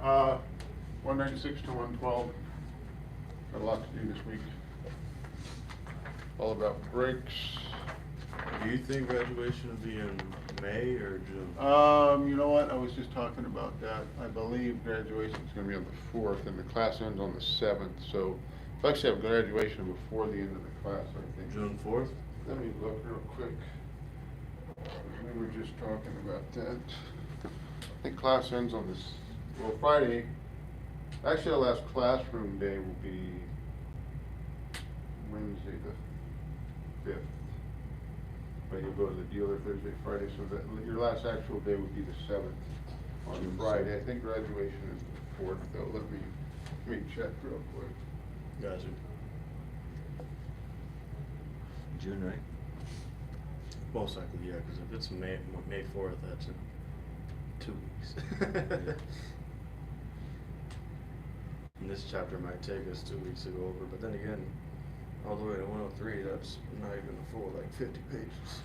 Uh, 196 to 112. Got a lot to do this week. All about brakes. Do you think graduation will be in May or June? You know what? I was just talking about that. I believe graduation's gonna be on the 4th and the class ends on the 7th. So if I actually have graduation before the end of the class, I think. June 4th? Let me look real quick. We were just talking about that. I think class ends on this, well, Friday. Actually, our last classroom day will be Wednesday the 5th. But you'll go to the dealer Thursday, Friday, so that your last actual day would be the 7th on June Friday. 7th. I think graduation is the 4th, though. Let me check real quick. Gotcha. June, right? Most likely, yeah, because if it's May 4th, that's in 2 weeks. And this chapter might take us 2 weeks to go over, but then again, all the way to 103, that's not even a full, like, 50 pages.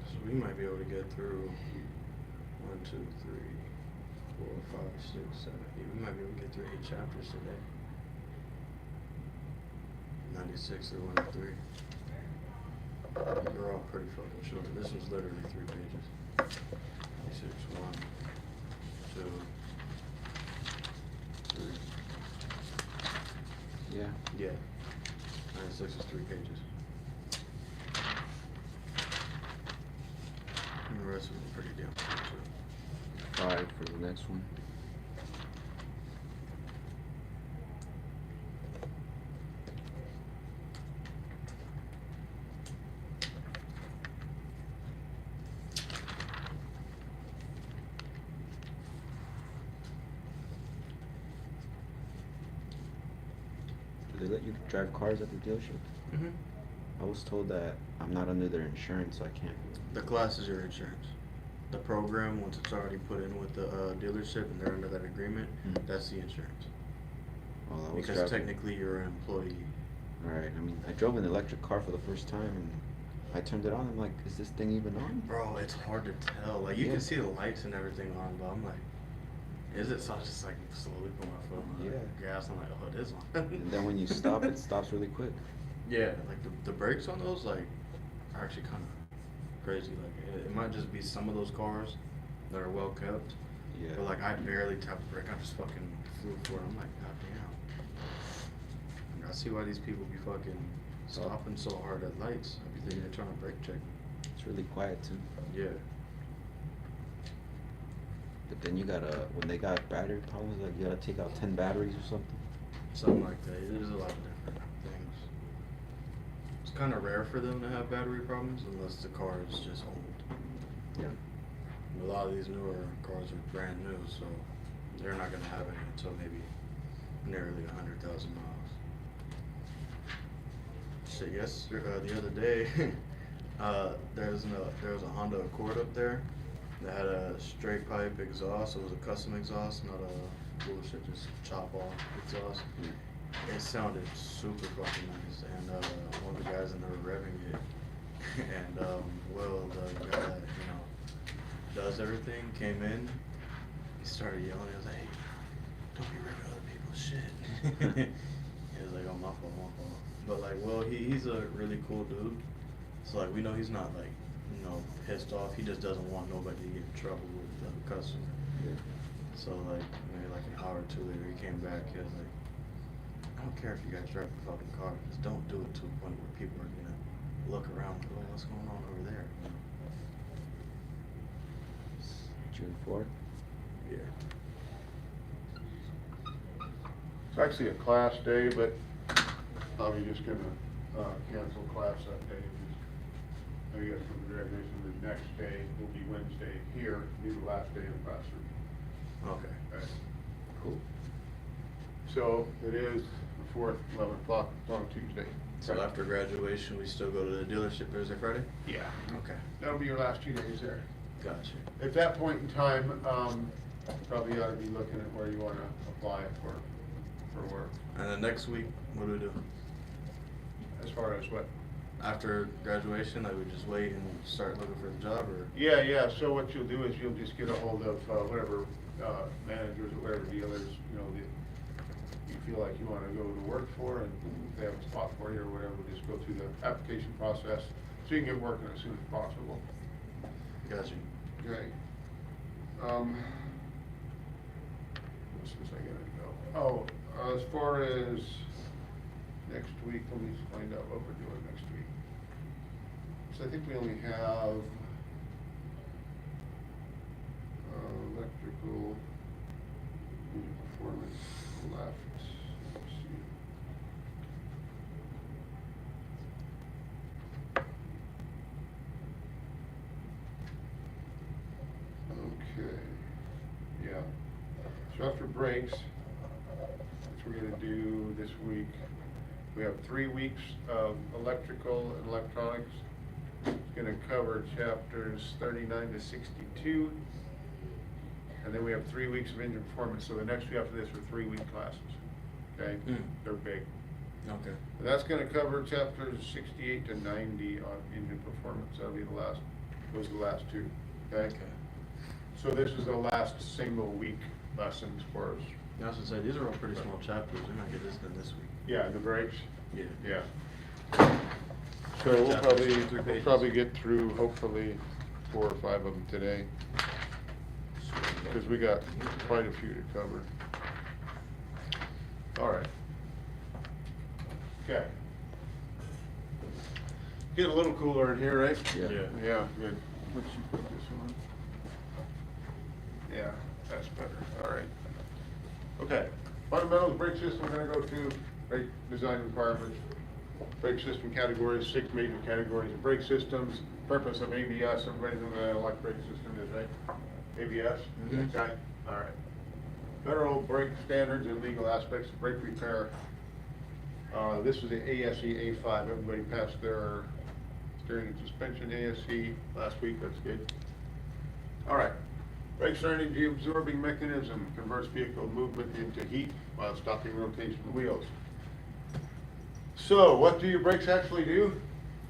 So we might be able to get through 1, 2, 3, 4, 5, 6, 7, 8. We might be able to get through 8 chapters today. 96 through 103. They're all pretty fucking short. This one's literally 3 pages. 96, 1, 2, 3. Yeah. Yeah. 96 is 3 pages. And the rest of them are pretty damn short. 5 for the next one. Do they let you drive cars at the dealership? Mm-hmm. I was told that I'm not under their insurance, so I can't. The class is your insurance. The program, once it's already put in with the dealership and they're under that agreement, Mhm. that's the insurance. Well, I was Because driving. technically you're an employee. Right. I mean, I drove an electric car for the first time, and I turned it on. I'm like, is this thing even on? Bro, it's hard to tell. Like, you Yeah. can see the lights and everything on, but I'm like, is it? So I was just like slowly put my foot on the Yeah. gas. I'm like, oh, it is on. And then when you stop, it stops really quick. Yeah, like the brakes on those like are actually kind of crazy. Like it might just be some of those cars that are well kept. Yeah. But like I barely tapped the brake. I just fucking flew for it. I'm like, god damn. I see why these people be fucking stopping so hard at lights. I be thinking they're trying to brake check. It's really quiet too. Yeah. But then you gotta, when they got battery problems, like you gotta take out 10 batteries or something. Something like that. There's a lot of different things. It's kind of rare for them to have battery problems unless the car is just old. Yeah. A lot of these newer cars are brand new, so they're not going to have it until maybe nearly 100,000 miles. Shit, yes, the other day, there was a Honda Accord up there that had a straight pipe exhaust. It was a custom exhaust, not a bullshit, just chop off exhaust. It sounded super fucking nice, and one of the guys in there were revving it, and Will, the guy that does everything, came in. He started yelling. He was like, "Hey, don't be revving other people's shit." He was like, "Oh, my fault, my fault." But like, Will, he's a really cool dude. So like, we know he's not like pissed off. He just doesn't want nobody to get in trouble with the customer. Yeah. So like, maybe like an hour or two later, he came back. He was like, I don't care if you guys drive the fucking car, just don't do it to a point where people are gonna look around like, oh, what's going on over there? June 4th. Yeah. It's actually a class day, but probably just gonna cancel class that day. I guess from the graduation, the next day will be Wednesday here, be the last day in the classroom. Okay. Okay. Cool. So it is the 4th, 11 o'clock, it's on Tuesday. So Right. after graduation, we still go to the dealership Thursday, Friday? Yeah. Okay. That'll be your last 2 days there. Gotcha. At that point in time, probably ought to be looking at where you wanna apply for work. And then next week, what do we do? As far as what? after graduation, I would just wait and start looking for the job, or? Yeah, so what you'll do is you'll just get a hold of, whatever, managers or whatever dealers, you know, that you feel like you wanna go to work for, and if they have a spot for you or whatever, just go through the application process, so you can get working as soon as possible. Gotcha. Okay. What was I gonna go? Oh, as far as next week, let me find out what we're doing next week. So I think we only have, electrical performance left. Let's see. Okay, yeah. So after breaks, which we're gonna do this week, we have 3 weeks of electrical and electronics. It's gonna cover chapters 39 to 62. And then we have 3 weeks of engine performance, so the next week after this are 3-week classes, okay? They're big. Okay. And that's gonna cover chapters 68 to 90 on engine performance. That'll be the last, those are the last 2, okay? Okay. So this is the last single week lessons for us. I was gonna say, these are all pretty small chapters, we might get this done this week. Yeah, the breaks? Yeah. Yeah. So we'll Chapters, 3 we'll pages. probably get through hopefully 4 or 5 of them today, because we got quite a few to cover. All right. Okay. Getting a little cooler in here, right? Yeah. Yeah, good. Let's put this on. Yeah, that's better, all right. Okay, fundamentals, brake system, we're gonna go to brake design requirements. Brake system categories, 6 major categories of brake systems. Purpose of ABS, everybody knows what an electric brake system is, right? ABS, Mhm. okay, all right. Federal brake standards and legal aspects of brake repair. This was the ASE A5, everybody passed their steering and suspension ASE last week, that's good. All right, brakes are an energy absorbing mechanism, converts vehicle movement into heat while stopping rotation of wheels. So, what do your brakes actually do?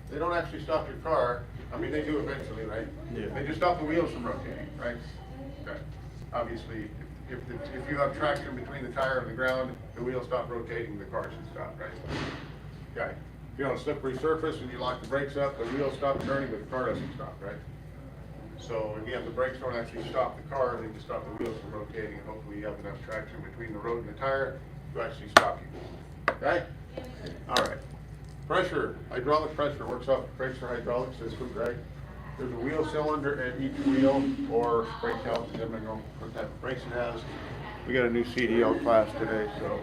They don't actually stop your car. I mean, they do eventually, right? Yeah. They just stop the wheels from rotating, right? Okay. Obviously, if you have traction between the tire and the ground, the wheels stop rotating, the car should stop, right? Okay. If you're on a slippery surface and you lock the brakes up, the wheels stop turning, but the car doesn't stop, right? So again, the brakes don't actually stop the car, they just stop the wheels from rotating, and hopefully you have enough traction between the road and the tire to actually stop you. Okay? All right. Pressure, hydraulic pressure works off the brakes or hydraulic systems, right? There's a wheel cylinder at each wheel, or brake calipers, depending on what type of brakes it has. We got a new CDL class today, so.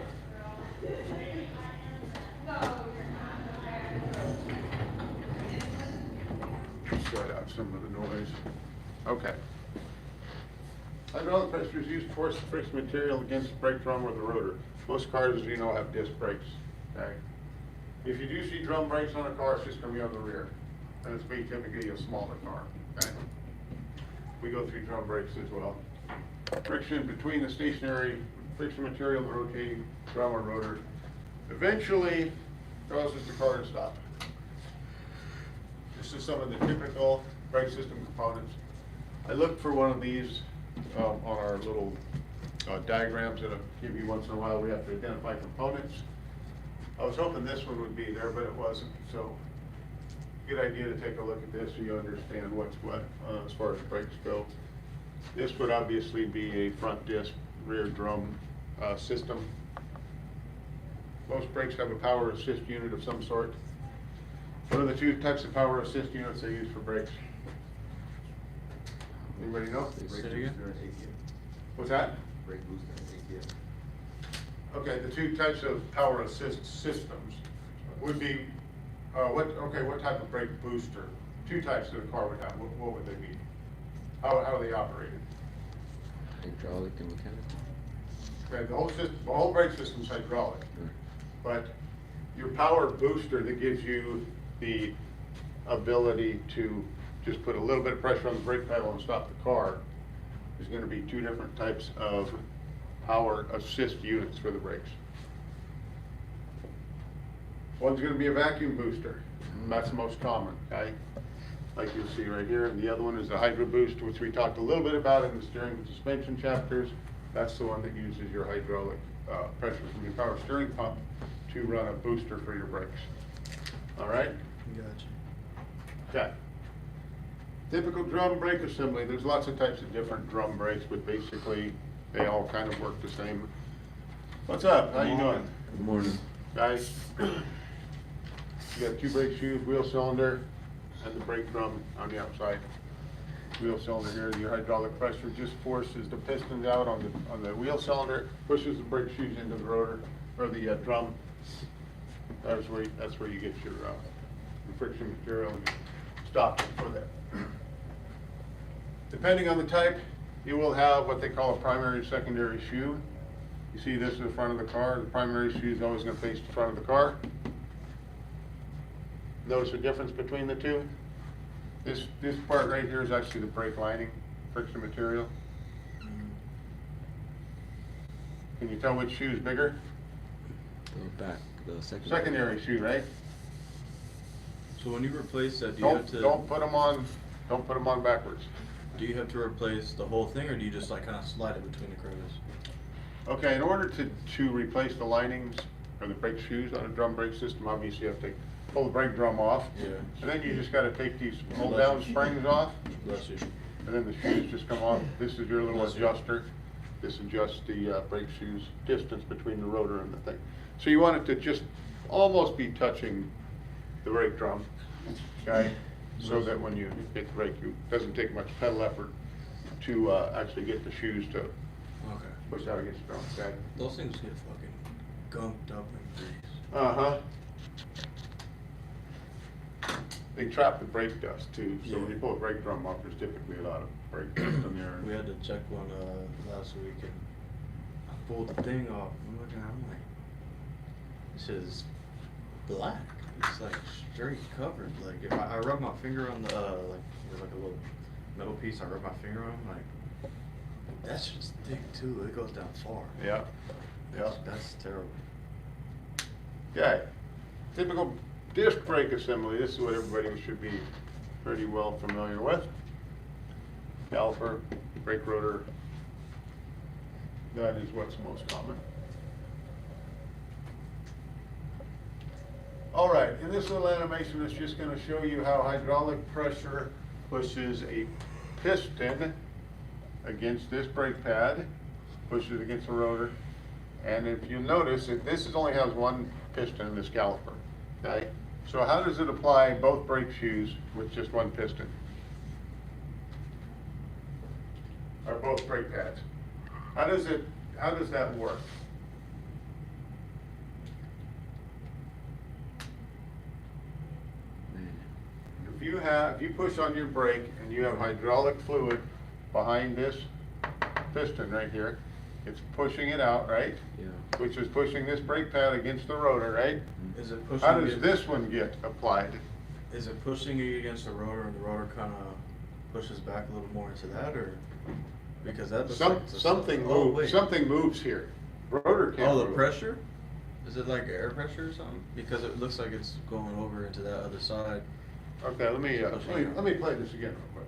Shut out some of the noise. Okay. Hydraulic pressure is used to force the friction material against the brake drum or the rotor. Most cars, as you know, have disc brakes, okay? If you do see drum brakes on a car, it's just gonna be on the rear, and it's be typically a smaller car, okay? We go through drum brakes as well. Friction between the stationary friction material and the rotating drum or rotor eventually causes the car to stop. This is some of the typical brake system components. I looked for one of these on our little diagrams that I give you once in a while. We have to identify components. I was hoping this one would be there, but it wasn't. So, good idea to take a look at this so you understand what's what as far as brakes go. This would obviously be a front disc, rear drum system. Most brakes have a power assist unit of some sort. What are the 2 types of power assist units they use for brakes? Anybody know? Say it again? What's that? Brake booster and ATM. Okay, the 2 types of power assist systems would be, what type of brake booster? 2 types that a car would have, what would they be? How are they operated? Hydraulic and mechanical. Okay, the whole brake system's hydraulic, but your power booster that gives you the ability to just put a little bit of pressure on the brake pedal and stop the car is gonna be 2 different types of power assist units for the brakes. One's gonna be a vacuum booster. and that's the most common, okay? Like you see right here, and the other one is the Hydro Boost, which we talked a little bit about in the steering and suspension chapters. That's the one that uses your hydraulic pressure from your power steering pump to run a booster for your brakes. All right? Gotcha. Okay. Typical drum brake assembly, there's lots of types of different drum brakes, but basically they all kind of work the same. What's up? How you doing? Good morning. Guys? You got two brake shoes, wheel cylinder, and the brake drum on the outside. Wheel cylinder here, your hydraulic pressure just forces the pistons out on the wheel cylinder, pushes the brake shoes into the rotor, or the drum. That's where you get your friction material and stop for that. Depending on the type, you will have what they call a primary and secondary shoe. You see this is the front of the car. The primary shoe is always going to face the front of the car. Notice the difference between the two? This part right here is actually the brake lining, friction material. Can you tell which shoe is bigger? The back, the Secondary shoe, right? So when you replace that, do you have to? Don't put them on backwards. Do you have to replace the whole thing, or do you just like kind of slide it between the crevice? Okay, in order to replace the linings or the brake shoes on a drum brake system, obviously you have to pull the brake drum off. Yeah. And then you just gotta take these pull down springs off, Bless you. and then the shoes just come off. This is your little Bless you. adjuster. This adjusts the brake shoes distance between the rotor and the thing. So you want it to just almost be touching the brake drum, okay? So that when you hit the brake, it doesn't take much pedal effort to actually get the shoes to Okay. push out against the drum, okay? Those things get fucking gunked up in grease. Uh-huh. They trap the brake dust too, so when Yeah. you pull a brake drum off, there's typically a lot of brake dust in there. We had to check one last week, and I pulled the thing off. I'm looking at it, I'm like, this is black. It's like straight covered. Like if I rub my finger on the like there's like a little metal piece, I rub my finger on, I'm like, that's just thick too. It goes down far. Yeah, yeah. That's terrible. Okay, typical disc brake assembly, this is what everybody should be pretty well familiar with. Caliper, brake rotor, that is what's most common. All right, in this little animation, it's just gonna show you how hydraulic pressure pushes a piston against this brake pad, pushes against the rotor. And if you notice, this only has one piston in this caliper, okay? So how does it apply both brake shoes with just one piston? Or both brake pads? How does that work? If you push on your brake and you have hydraulic fluid behind this piston right here, it's pushing it out, right? Yeah. Which is pushing this brake pad against the rotor, right? Is it pushing? How does it- this one get applied? Is it pushing it against the rotor, and the rotor kind of pushes back a little more into that, or because that looks like it's a- Something oh, moves, wait. something moves here. Rotor can't Oh, the move. pressure? Is it like air pressure or something? Because it looks like it's going over into that other side. Okay, let me play this again real quick.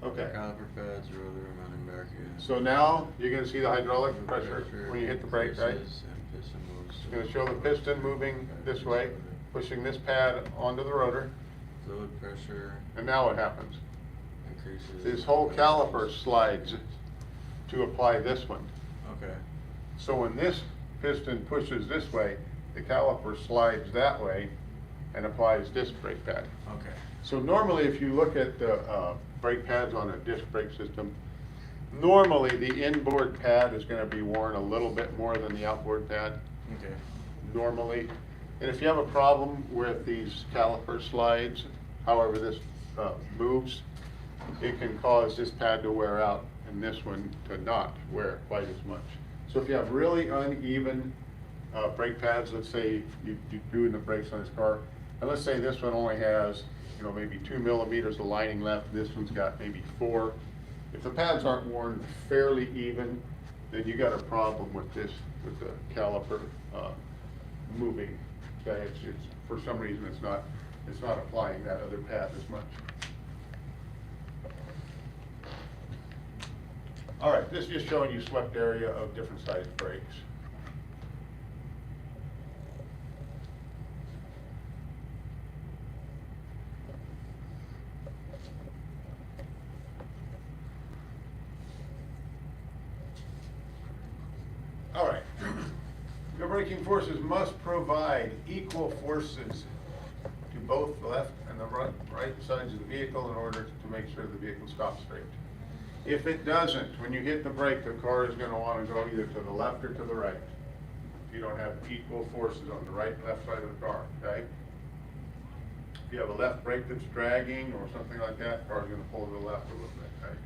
Okay, Caliper pads, rotor, mounting back here. so now you're gonna see the hydraulic pressure when you hit the brake, right? increases and piston moves. It's gonna show the piston moving this way, pushing this pad onto the rotor, Fluid pressure and now what happens? increases. This whole caliper slides to apply this one. Okay. So when this piston pushes this way, the caliper slides that way and applies this brake pad. Okay. So normally, if you look at the brake pads on a disc brake system, normally the inboard pad is gonna be worn a little bit more than the outboard pad, Okay. normally. And if you have a problem with these caliper slides, however this moves, it can cause this pad to wear out and this one to not wear quite as much. So if you have really uneven brake pads, let's say you're doing the brakes on this car, and let's say this one only has, maybe 2 millimeters of lining left, this one's got maybe 4. If the pads aren't worn fairly even, then you got a problem with the caliper moving Okay, it's, for some reason, it's not applying that other path as much. All right, this is just showing you swept area of different sized brakes. All right. The braking forces must provide equal forces to both the left and the right sides of the vehicle in order to make sure the vehicle stops straight. If it doesn't, when you hit the brake, the car is going to want to go either to the left or to the right. If you don't have equal forces on the right and left side of the car, okay? If you have a left brake that's dragging or something like that, the car's going to pull to the left a little bit, okay?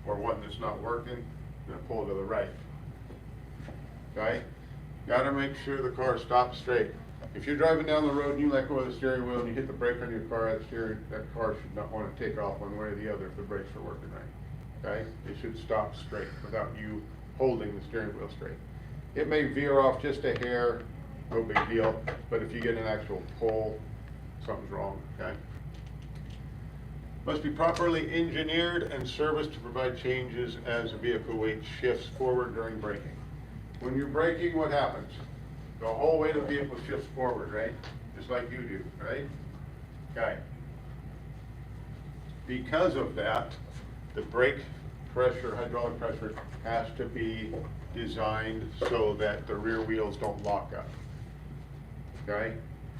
Or one that's not working, going to pull to the right. Okay? Got to make sure the car stops straight. If you're driving down the road and you let go of the steering wheel and you hit the brake on your car, that car should not want to take off one way or the other if the brakes are working right. Okay? It should stop straight without you holding the steering wheel straight. It may veer off just a hair, no big deal, but if you get an actual pull, something's wrong, okay? Must be properly engineered and serviced to provide changes as the vehicle weight shifts forward during braking. When you're braking, what happens? The whole weight of the vehicle shifts forward, right? Just like you do, right? Okay. Because of that, the brake pressure, hydraulic pressure, has to be designed so that the rear wheels don't lock up. Okay?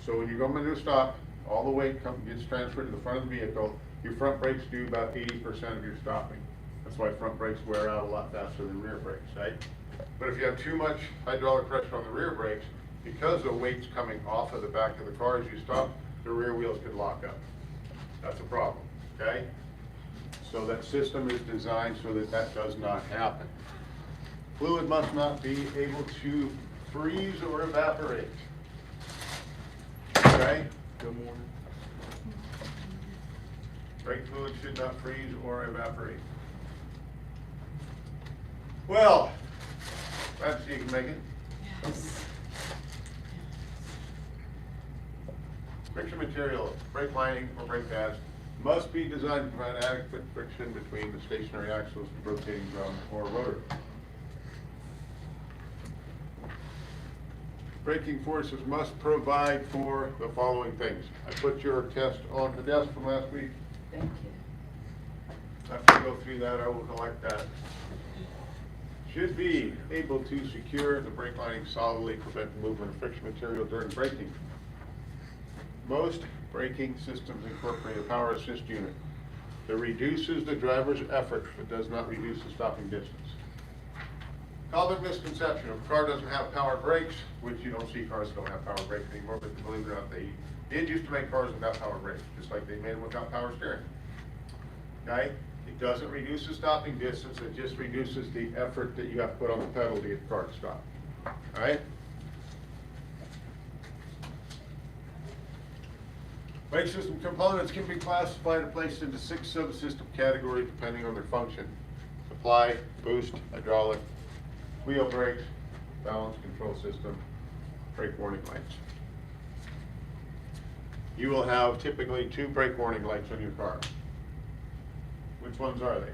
So when you go into a stop, all the weight gets transferred to the front of the vehicle. Your front brakes do about 80% of your stopping. That's why front brakes wear out a lot faster than rear brakes, right? But if you have too much hydraulic pressure on the rear brakes, because the weight's coming off of the back of the car as you stop, the rear wheels could lock up. That's a problem, okay? So that system is designed so that that does not happen. Fluid must not be able to freeze or evaporate. Okay? Good morning. Brake fluid should not freeze or evaporate. Well, glad to see you can make it. Yes. Friction material, brake lining or brake pads must be designed to provide adequate friction between the stationary axles, rotating drum, or rotor. Braking forces must provide for the following things. I put your test on the desk from last week. Thank you. After we go through that, I will collect that. Should be able to secure the brake lining solidly, prevent the movement of friction material during braking. Most braking systems incorporate a power assist unit that reduces the driver's effort but does not reduce the stopping distance. Common misconception: if a car doesn't have power brakes, which you don't see cars that don't have power brakes anymore, but believe it or not, they did used to make cars without power brakes, just like they made them without power steering. Okay? It doesn't reduce the stopping distance, it just reduces the effort that you have to put on the pedal to get the car to stop. All right? Brake system components can be classified and placed into 6 subsystem categories depending on their function: supply, boost, hydraulic, wheel brakes, balance control system, brake warning lights. You will have typically 2 brake warning lights on your car. Which ones are they?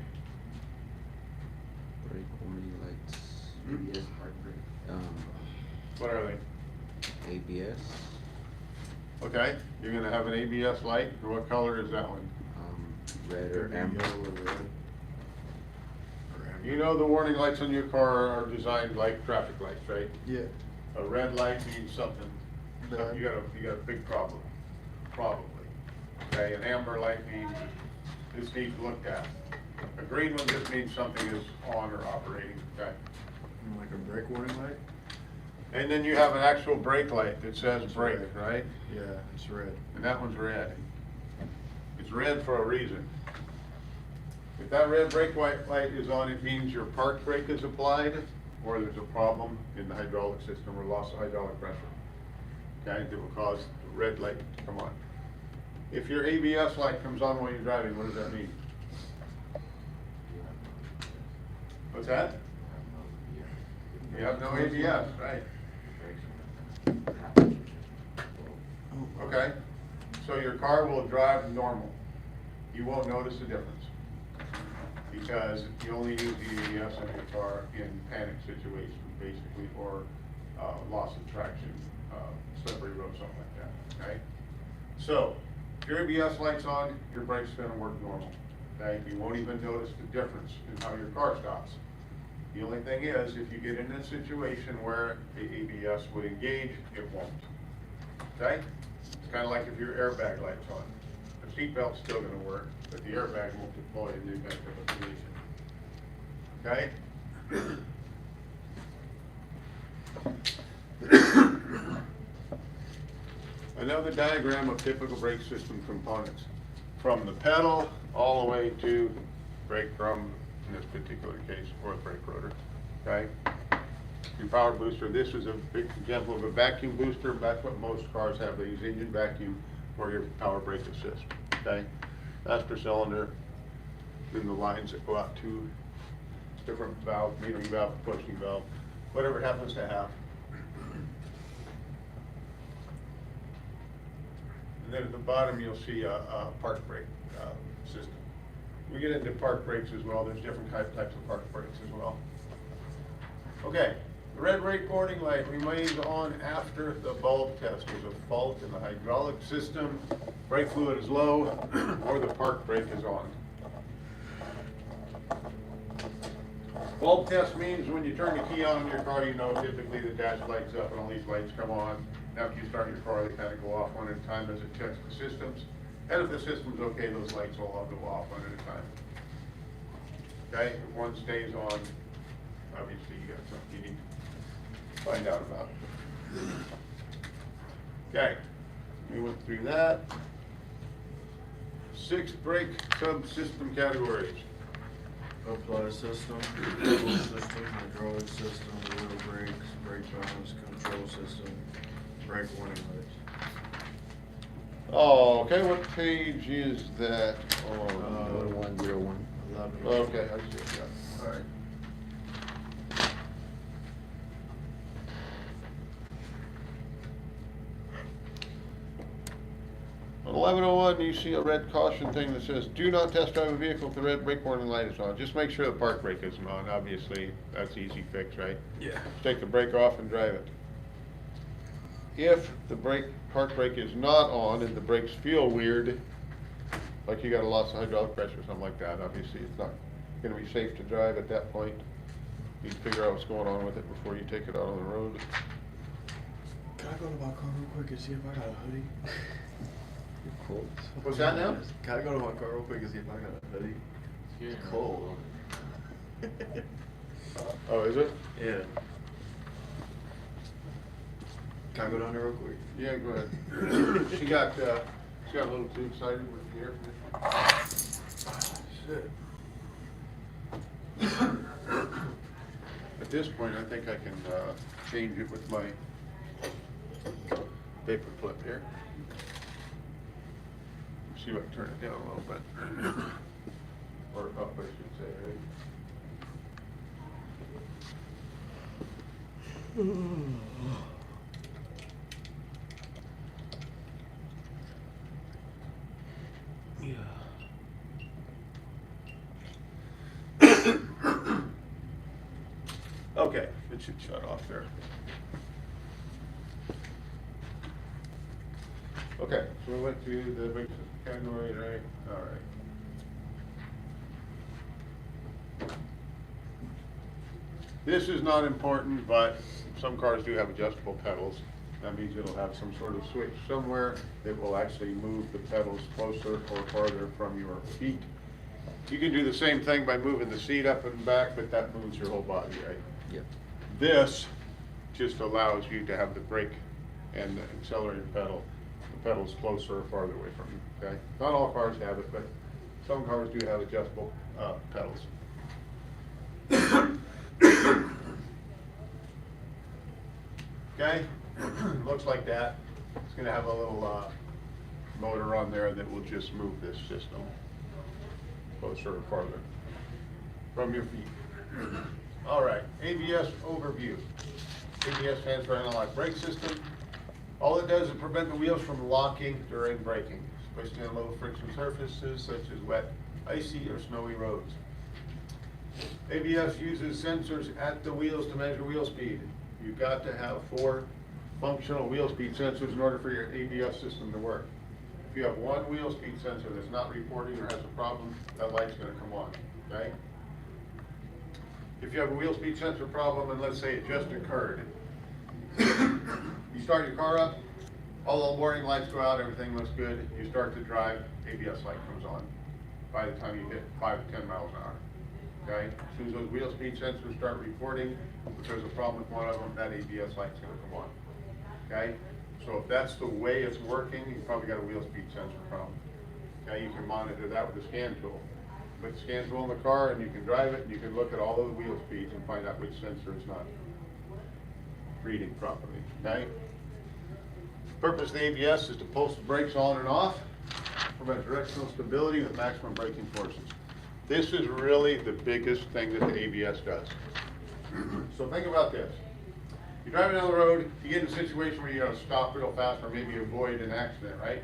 Brake warning lights. ABS park brake. What are they? ABS. Okay, you're gonna have an ABS light. What color is that one? Red or amber. Yellow or red. Or amber. You know the warning lights on your car are designed like traffic lights, right? Yeah. A red light means something. Bad. You got a big problem, probably. Okay, an amber light means this needs looked at. A green one just means something is on or operating, okay? Like a brake warning light? And then you have an actual brake light that says That's brake, right. right? Yeah, it's red. And that one's red. It's red for a reason. If that red brake light is on, it means your park brake is applied, or there's a problem in the hydraulic system or loss of hydraulic pressure. Okay, that will cause the red light to come on. If your ABS light comes on while you're driving, what does that mean? What's that? You have no ABS, right? Okay? So your car will drive normal. You won't notice the difference. Because you only use the ABS in your car in panic situations, basically, or loss of traction, slippery road, something like that, okay? So, if your ABS light's on, your brake's gonna work normal, okay? You won't even notice the difference in how your car stops. The only thing is, if you get in a situation where the ABS would engage, it won't, okay? It's kinda like if your airbag light's on. The seatbelt's still gonna work, but the airbag won't deploy in the event of a collision, okay? Another diagram of typical brake system components, from the pedal all the way to brake drum, in this particular case, or the brake rotor, okay? Your power booster, this is a big example of a vacuum booster. That's what most cars have. They use engine vacuum for your power brake assist, okay? Master cylinder, then the lines that go out to different valve, metering valve, pushing valve, whatever it happens to have. And then at the bottom, you'll see a park brake system. We get into park brakes as well. There's different types of park brakes as well. Okay, the red brake warning light remains on after the bulb test. There's a fault in the hydraulic system, brake fluid is low, or the park brake is on. Bulb test means when you turn the key on in your car, you know typically the dash lights up and all these lights come on. After you start your car, they kind of go off one at a time as it checks the systems. And if the system's okay, those lights will all go off one at a time. Okay, if one stays on, obviously you got something you need to find out about. Okay, we went through that. 6 brake subsystem categories. Apply system, fuel system, hydraulic system, wheel brakes, brake drums, control system, brake warning lights. Oh, okay, what page is that on? 1101. 11. Okay, I see it, yeah, all right. On 1101, you see a red caution thing that says, do not test drive a vehicle if the red brake warning light is on. Just make sure the park brake isn't on, obviously, that's easy fix, right? Yeah. Just take the brake off and drive it. If the park brake is not on and the brakes feel weird, like you got a loss of hydraulic pressure or something like that, obviously it's not gonna be safe to drive at that point. You need to figure out what's going on with it before you take it out on the road. Can I go to my car real quick and see if I got a hoodie? You're cold. What's that now? Can I go to my car real quick and see if I got a hoodie? It's cold. Oh, is it? Yeah. Can I go down there real quick? Yeah, go ahead. She got a little too excited with the air conditioning. Shit. At this point, I think I can change it with my paper clip here. See if I can turn it down a little bit. Or up, I should say, right? Okay, it should shut off there. Okay, so we went through the big category, right? All right. This is not important, but some cars do have adjustable pedals. That means it'll have some sort of switch somewhere that will actually move the pedals closer or farther from your feet. You can do the same thing by moving the seat up and back, but that moves your whole body, right? Yep. This just allows you to have the brake and the accelerator pedal, the pedals closer or farther away from you, okay? Not all cars have it, but some cars do have adjustable pedals. Okay, looks like that. It's gonna have a little motor on there that will just move this system closer or farther from your feet. All right, ABS overview. ABS stands for Analog Brake System. All it does is prevent the wheels from locking during braking, especially on low friction surfaces such as wet, icy, or snowy roads. ABS uses sensors at the wheels to measure wheel speed. You've got to have 4 functional wheel speed sensors in order for your ABS system to work. If you have one wheel speed sensor that's not reporting or has a problem, that light's gonna come on, okay? If you have a wheel speed sensor problem, and let's say it just occurred, you start your car up, all the warning lights go out, everything looks good, you start to drive, ABS light comes on by the time you hit 5 to 10 miles an hour. Okay, as soon as those wheel speed sensors start reporting, if there's a problem with one of them, that ABS light's gonna come on. Okay, so if that's the way it's working, you probably got a wheel speed sensor problem. Okay, you can monitor that with a scan tool. Put the scan tool in the car and you can drive it and you can look at all of the wheel speeds and find out which sensor is not reading properly, okay? Purpose of the ABS is to pulse the brakes on and off, provide directional stability with maximum braking forces. This is really the biggest thing that the ABS does. So think about this. You're driving down the road, you get in a situation where you gotta stop real fast or maybe avoid an accident, right?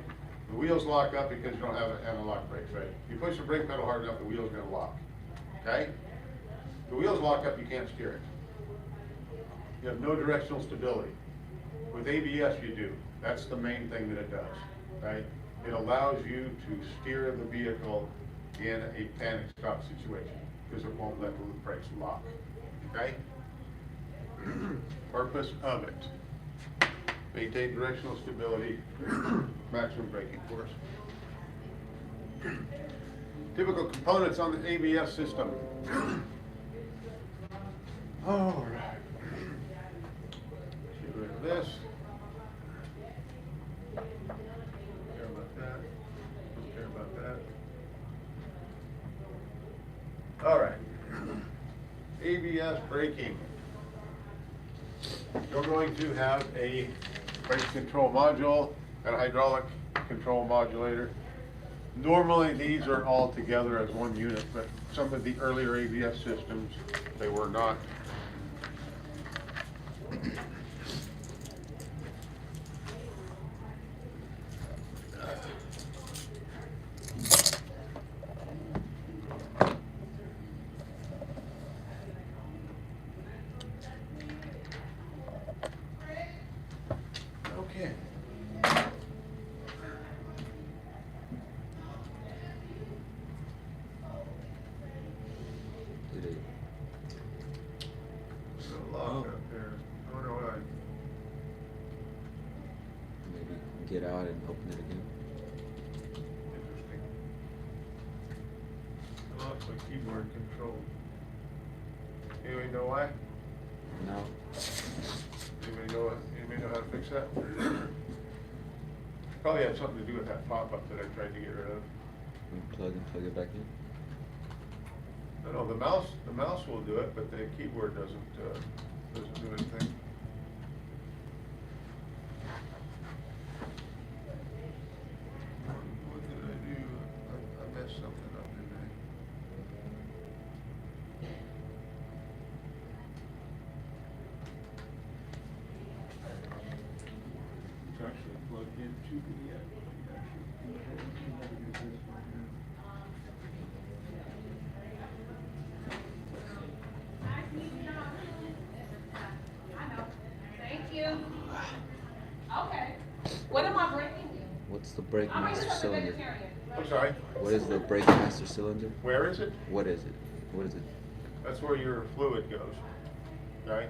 The wheels lock up because you don't have anti-lock brakes, right? You push the brake pedal hard enough, the wheel's gonna lock, okay? The wheels lock up, you can't steer it. You have no directional stability. With ABS, you do. That's the main thing that it does, right? It allows you to steer the vehicle in a panic stop situation because it won't let the brakes lock, okay? Purpose of it: maintain directional stability, maximum braking force. Typical components on the ABS system. All right. Get rid of this. Don't care about that. Don't care about that. All right. ABS braking. You're going to have a brake control module and a hydraulic control modulator. Normally, these are all together as one unit, but some of the earlier ABS systems, they were not. Okay. Did it? There's a lock up there. I don't know why. Maybe get out and open it again. Interesting. It looks like keyboard control. Anybody know why? No. Anybody know how to fix that? Probably had something to do with that pop-up that I tried to get rid of. Unplug and plug it back in. No, the mouse will do it, but the keyboard doesn't do anything. What did I do? I messed something up, didn't I? It's actually plugged into the Thank you. Okay. What am I breaking? What's the brake I'm master just a cylinder? vegetarian. I'm sorry, What is the brake master cylinder? where is it? What is it? What is it? That's where your fluid goes, right?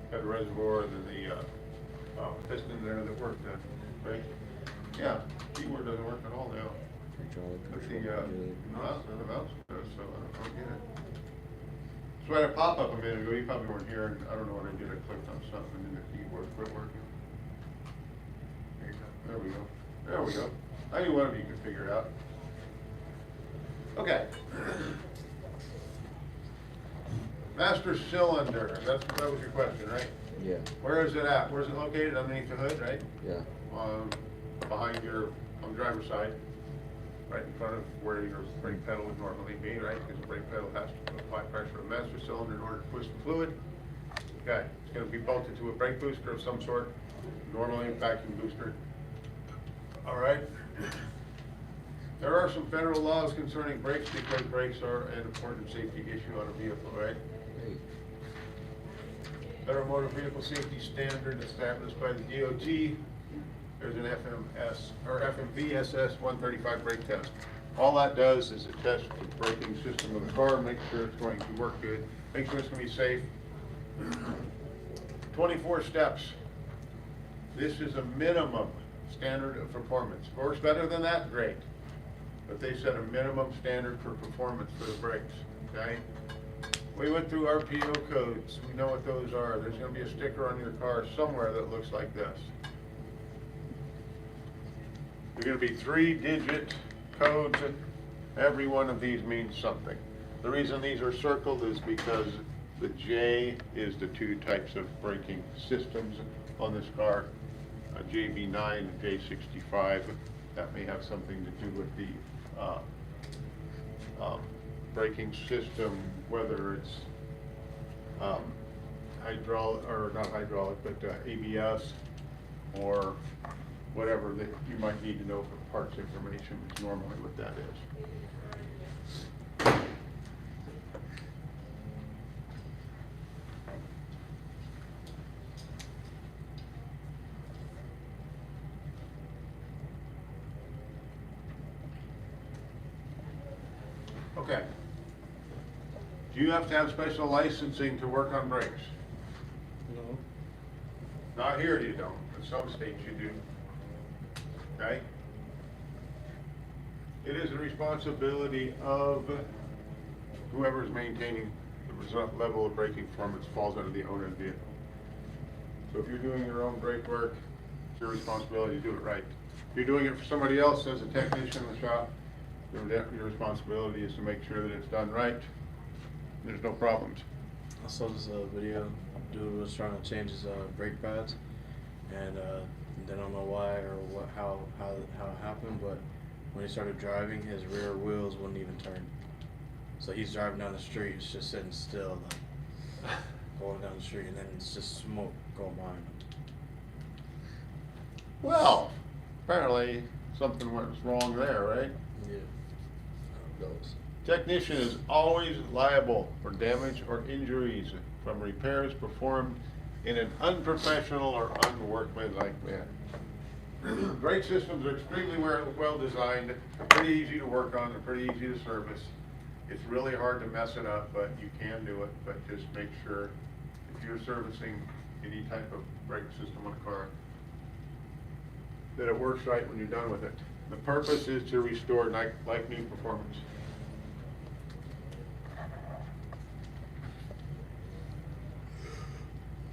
Got a reservoir and then the piston there that worked, right? Yeah, keyboard doesn't work at all now. Hydraulic But control modulator. the mouse does, so I don't get it. So I had a pop-up a minute ago, you probably weren't here, and I don't know what I did, I clicked on something and the keyboard quit working. There we go, there we go. I knew one of you could figure it out. Okay. Master cylinder, that was your question, right? Yeah. Where is it at? Where's it located? Underneath the hood, right? Yeah. Behind on the driver's side, right in front of where your brake pedal would normally be, right? Because the brake pedal has to apply pressure to the master cylinder in order to push the fluid. Okay, it's gonna be bolted to a brake booster of some sort. normal impacting booster. All right. There are some federal laws concerning brakes because brakes are an important safety issue on a vehicle, right? Federal Motor Vehicle Safety Standard established by the DOT. There's an FMVSS 135 brake test. All that does is it tests the braking system of the car, make sure it's going to work good, make sure it's going to be safe. 24 steps. This is a minimum standard of performance. Of course, better than that, great. But they set a minimum standard for performance for the brakes, okay? We went through RPO codes. We know what those are. There's going to be a sticker on your car somewhere that looks like this. They're going to be 3-digit codes. Every one of these means something. The reason these are circled is because the J is the two types of braking systems on this car, JB9 and J65. That may have something to do with the braking system, whether it's hydraulic, or not hydraulic, but ABS, or whatever that you might need to know for parts information is normally what that is. Okay. Do you have to have special licensing to work on brakes? No. Not here you don't, in some states you do. Okay? It is the responsibility of whoever is maintaining the level of braking performance falls under the owner of the vehicle. So if you're doing your own brake work, it's your responsibility to do it right. If you're doing it for somebody else as a technician in the shop, your responsibility is to make sure that it's done right. There's no problems. I saw this video. Dude was trying to change his brake pads, and they don't know why or how it happened, but when he started driving, his rear wheels wouldn't even turn. So he's driving down the street, it's just sitting still, like, going down the street, and then it's just smoke going behind him. Well, apparently something was wrong there, right? Yeah, how it goes. Technician is always liable for damage or injuries from repairs performed in an unprofessional or unworkmanlike manner. Brake systems are extremely well designed, they're pretty easy to work on, they're pretty easy to service. It's really hard to mess it up, but you can do it, but just make sure if you're servicing any type of brake system on a car, that it works right when you're done with it. The purpose is to restore like new performance.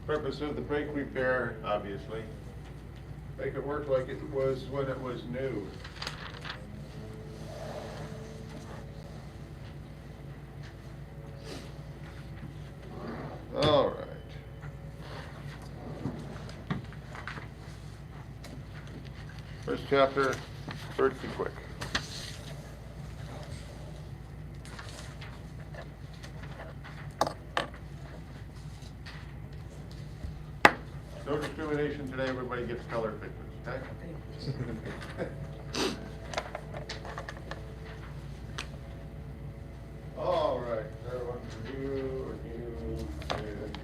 Purpose of the brake repair, obviously, make it work like it was when it was new. All right. First chapter, search and quick. No discrimination today, everybody gets color pictures, okay? All right, that one for you, and you, and...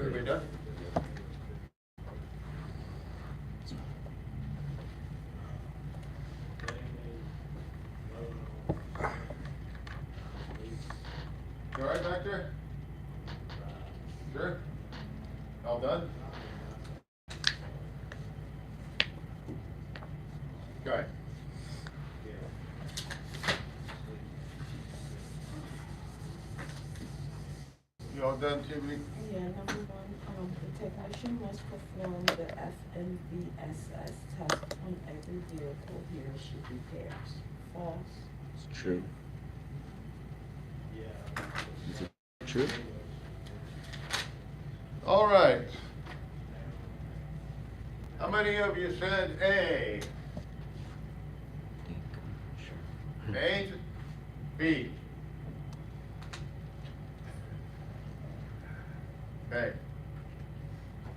Everybody done? You all right back there? Sure? All done? Okay. You all done, Tiffany? Yeah, number one, the technician must perform the FMVSS test on every vehicle he or she repairs. False. It's true. Is it true? All right. How many of you said A? Sure. A? B? Okay.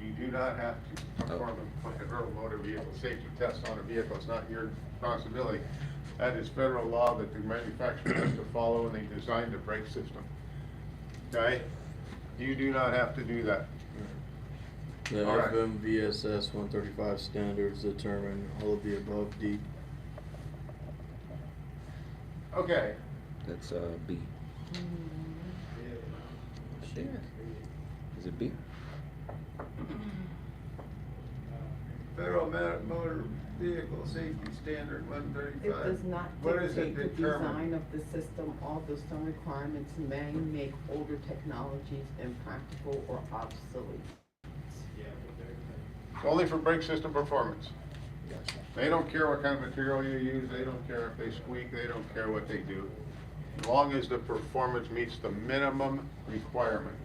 You do not have to perform a federal motor vehicle safety test on a vehicle. It's not your responsibility. That is federal law that the manufacturer has to follow, and they designed the brake system. Okay? You do not have to do that. The All right. FMVSS 135 standards determine all of the above. D. Okay. That's B. I think. Is it B? Federal Motor Vehicle Safety Standard 135. It does not What is it dictate the determine? design of the system, although some requirements may make older technologies impractical or obsolete. It's only for brake system performance. They don't care what kind of material you use, they don't care if they squeak, they don't care what they do. As long as the performance meets the minimum requirements.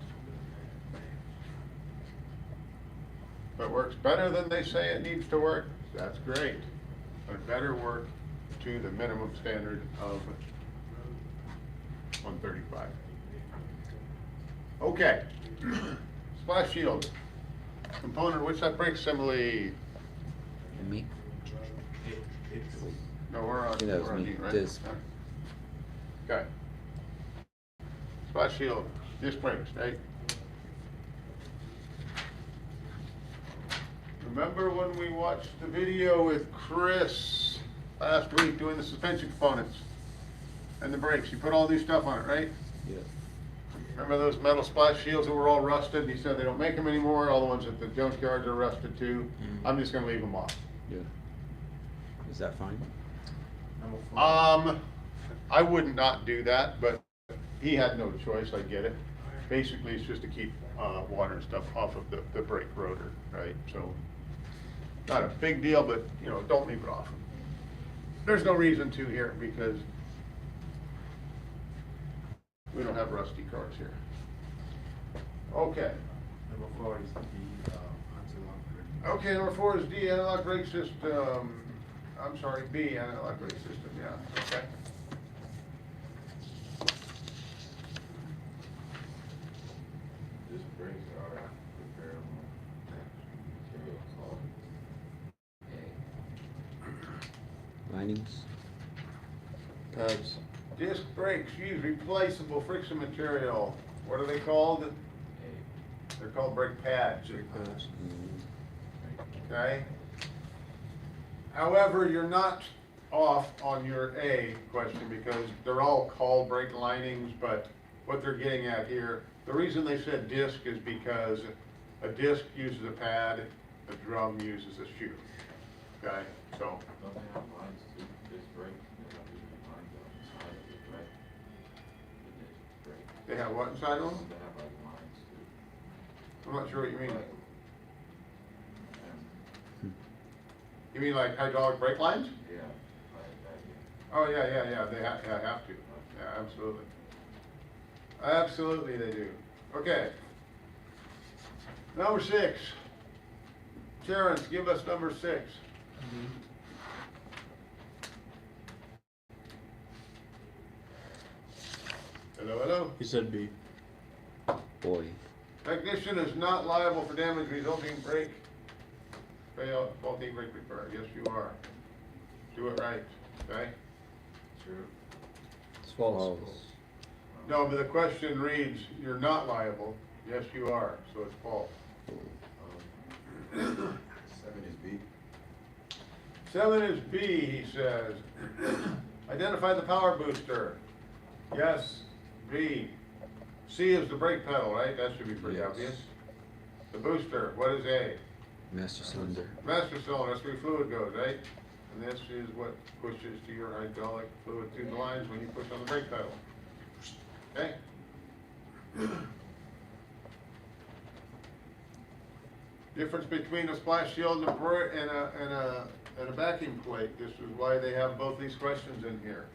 If it works better than they say it needs to work, that's great. But it better work to the minimum standard of 135. Okay. Splash shield. Component, what's that brake assembly? And me? No, we're on, think that was we're on me. D, right? Disc. Okay. Splash shield, disc brakes, right? Remember when we watched the video with Chris last week doing the suspension components and the brakes? He put all new stuff on it, right? Yeah. Remember those metal splash shields that were all rusted? He said they don't make them anymore. All the ones at the junkyards are rusted too. Mhm. I'm just gonna leave them off. Yeah. Is that fine? I would not do that, but he had no choice, I get it. Basically, it's just to keep, water and stuff off of the brake rotor, right? So, not a big deal, but, you know, don't leave it off. There's no reason to here, because we don't have rusty cars here. Okay. Number 4 is the anti-lock. Okay, number 4 is D, analog brake system. I'm sorry, B, analog brake system, yeah, okay. This brakes are repairable. Material called Linings? Tabs. Disc brakes use replaceable friction material. What are they called? They're called brake pads, Brake pads. okay? However, you're not off on your A question because they're all called brake linings, but what they're getting at here, the reason they said disc is because a disc uses a pad, a drum uses a shoe, okay? So, Don't they have lines too? This brake, they have these lines on the side of the brake. The disc brake. they have what inside of them? They have like lines too. I'm not sure what you mean. Like, You mean like hydraulic brake lines? yeah, like that, yeah. Oh, yeah, they have to. Yeah, absolutely. Absolutely they do. Okay. Number 6. Terrence, give us number 6. Hello, hello? He said B. Boy. Technician is not liable for damage resulting brake fail, faulty brake repair. Yes, you are. Do it right, okay? True. It's false. False. No, but the question reads, you're not liable. Yes, you are, so it's false. 7 is B. 7 is B, he says. Identify the power booster. Yes, B. C is the brake pedal, right? That should be pretty Yes. obvious. The booster, what is A? Master cylinder. Master cylinder, that's where your fluid goes, right? And this is what pushes to your hydraulic fluid through the lines when you push on the brake pedal. Okay? Difference between a splash shield and a backing plate. This is why they have both these questions in here.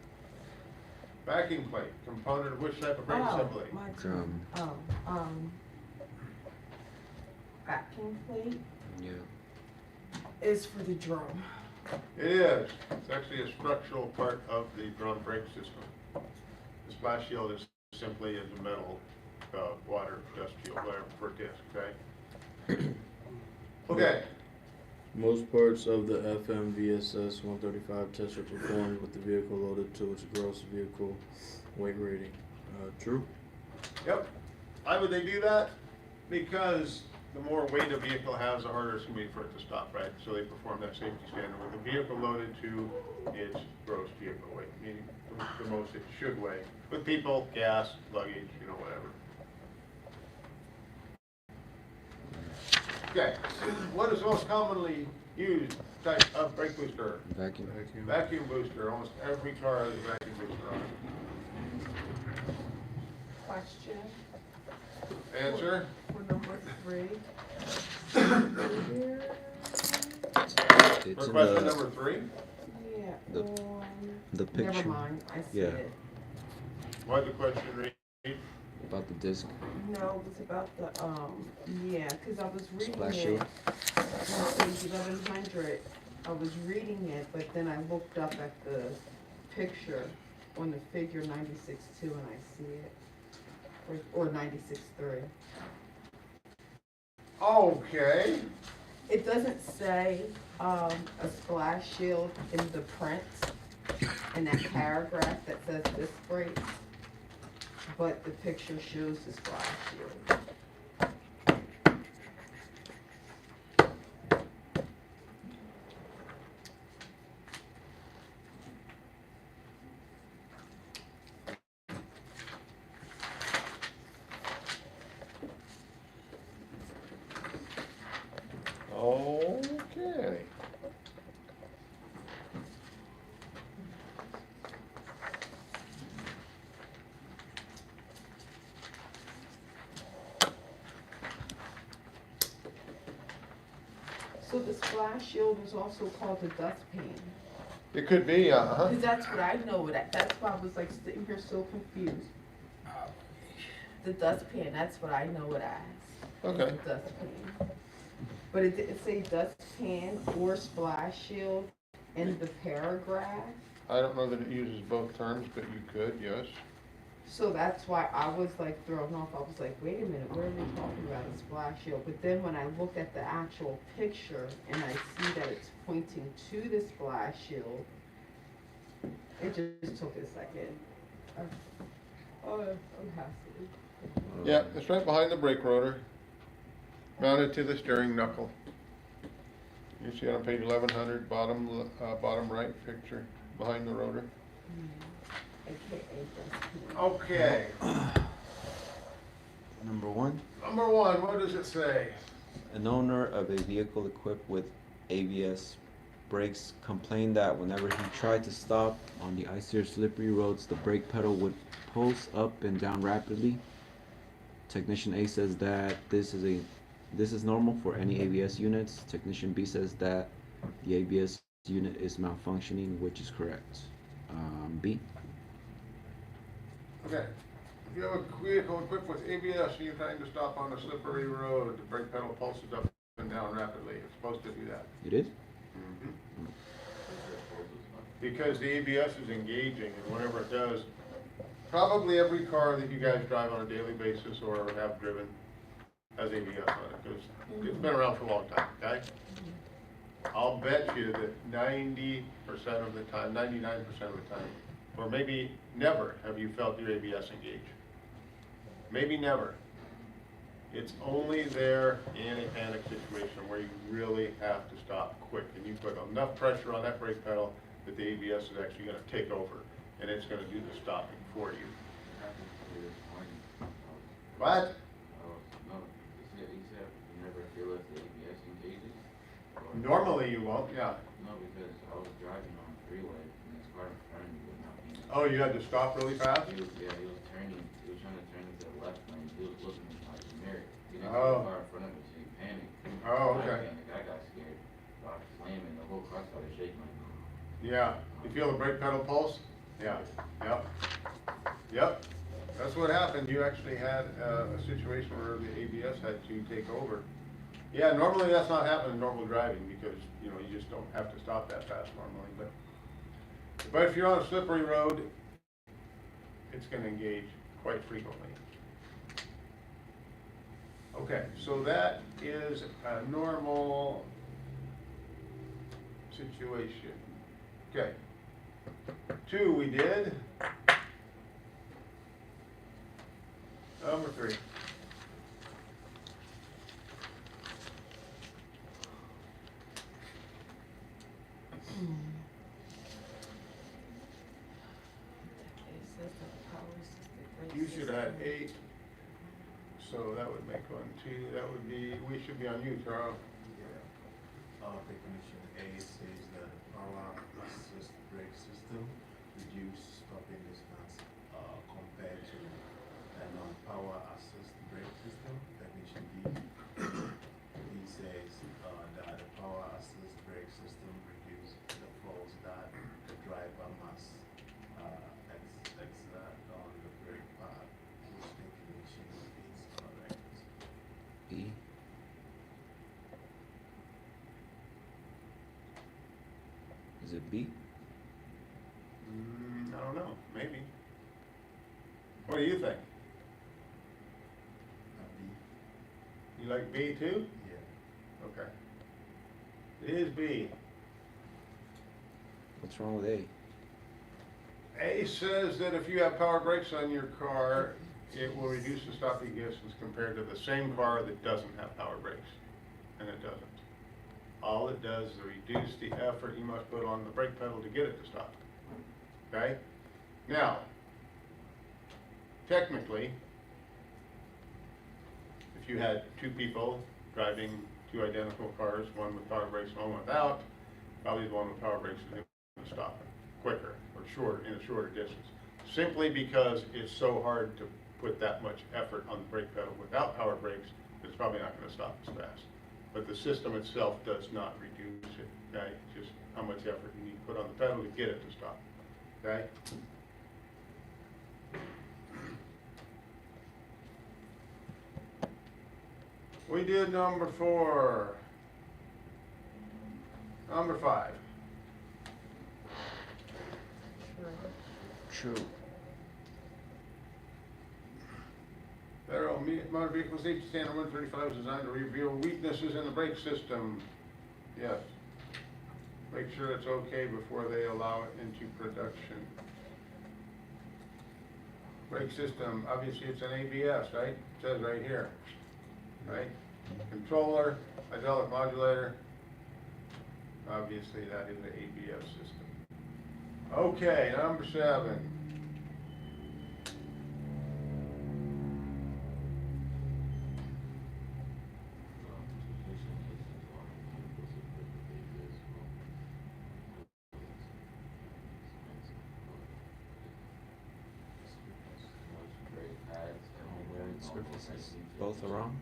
Backing plate, component of which type of brake assembly? My Drum. turn. Backing plate Yeah. is for the drum. It is. It's actually a structural part of the drum brake system. The splash shield is simply a metal water dust shield, whatever, for a disc, okay? Okay. Most parts of the FMVSS 135 test are performed with the vehicle loaded to its gross vehicle weight rating. True? Yep. Why would they do that? Because the more weight a vehicle has, the harder it's going to be for it to stop, right? So they perform that safety standard with the vehicle loaded to its gross vehicle weight, meaning the most it should weigh. With people, gas, luggage, whatever. Okay, what is the most commonly used type of brake booster? Vacuum. Vacuum booster. Almost every car has a vacuum booster on it. Question Answer? for number 3. It's For in question the, number 3? Yeah, The- on, the picture never mind, I see Yeah. it. Why'd the question read? about the disc. No, it was about the, yeah, cause I was reading Splash it. shield? On page 1100, I was reading it, but then I looked up at the picture on the figure 96.2 and I see it. Or 96.3. Okay. It doesn't say, a splash shield in the print, in that paragraph that says disc brakes, but the picture shows the splash shield. Okay. So the splash shield is also called the dustpan. It could be, Because that's what I know it as. That's why I was like sitting here so confused. The dustpan, that's what I know it as. is Okay. the dustpan. But it didn't say dustpan or splash shield in the paragraph. I don't know that it uses both terms, but you could, yes. So that's why I was like thrown off. I was like, wait a minute, what are they talking about, a splash shield? But then when I look at the actual picture and I see that it's pointing to the splash shield, it just took a second. I'm happy. Yeah, it's right behind the brake rotor, mounted to the steering knuckle. You see it on page 1100, bottom right picture, behind the rotor. AKA dustpan. Okay, Number 1. number 1, what does it say? An owner of a vehicle equipped with ABS brakes complained that whenever he tried to stop on the icy or slippery roads, the brake pedal would pulse up and down rapidly. Technician A says that this is normal for any ABS units. Technician B says that the ABS unit is malfunctioning, which is correct. B. Okay, if you have a vehicle equipped with ABS and you're trying to stop on a slippery road, the brake pedal pulses up and down rapidly. It's supposed to do that. It is? Because the ABS is engaging, and whenever it does, probably every car that you guys drive on a daily basis or have driven has ABS on it, because it's been around for a long time, okay? I'll bet you that 90% of the time, 99% of the time, or maybe never have you felt your ABS engage. Maybe never. It's only there in a panic situation where you really have to stop quick, and you put enough pressure on that brake pedal that the ABS is actually gonna take over, and it's gonna do the stopping for you. It happened to me this morning. What? No, he said you never feel if the ABS engages. Or- Normally you won't, yeah. No, because I was driving on the freeway and this car in front of me would not be. Oh, you had to stop really fast? He was turning, he was trying to turn into the left lane, he was looking in like the mirror. He didn't see Oh. the car in front of him, so he panicked. Oh, I okay. panicked, I got scared. I was slamming, the whole car started shaking like. Yeah. You feel the brake pedal pulse? Yeah, yep. Yep. That's what happened. You actually had a situation where the ABS had to take over. Yeah, normally that's not happening in normal driving because, you know, you just don't have to stop that fast normally, but if you're on a slippery road, it's gonna engage quite frequently. Okay, so that is a normal situation. Okay. 2 we did. Number 3. It says the power assisted brake You should have had system. 8, so that would make 1, 2, that would be, we should be on you, Charles. Definition A says that power assist brake system reduce stopping distance compared to a non-power assist brake system. Definition B, B says that the power assist brake system reduce the force that the driver must exert on the brake pad, which definition is correct. B. Is it B? I don't know, maybe. What do you think? B, You like B too? yeah. Okay. It is B. What's wrong with A? A says that if you have power brakes on your car, it will reduce the stopping distance compared to the same car that doesn't have power brakes. And it doesn't. All it does is reduce the effort you must put on the brake pedal to get it to stop. Okay? Now, technically, if you had 2 people driving 2 identical cars, one with power brakes and one without, probably the one with power brakes is going to stop it quicker or shorter, in a shorter distance. Simply because it's so hard to put that much effort on the brake pedal without power brakes, it's probably not going to stop as fast. But the system itself does not reduce it, okay? Just how much effort you need to put on the pedal to get it to stop, okay? We did number 4. Number 5. True. Federal Motor Vehicle Safety Standard 135 is designed to reveal weaknesses in the brake system. Yes. Make sure it's okay before they allow it into production. Brake system, obviously it's an ABS, right? It says right here, right? Controller, hydraulic modulator. Obviously that is an ABS system. Okay, number 7. Surfaces. Both are wrong?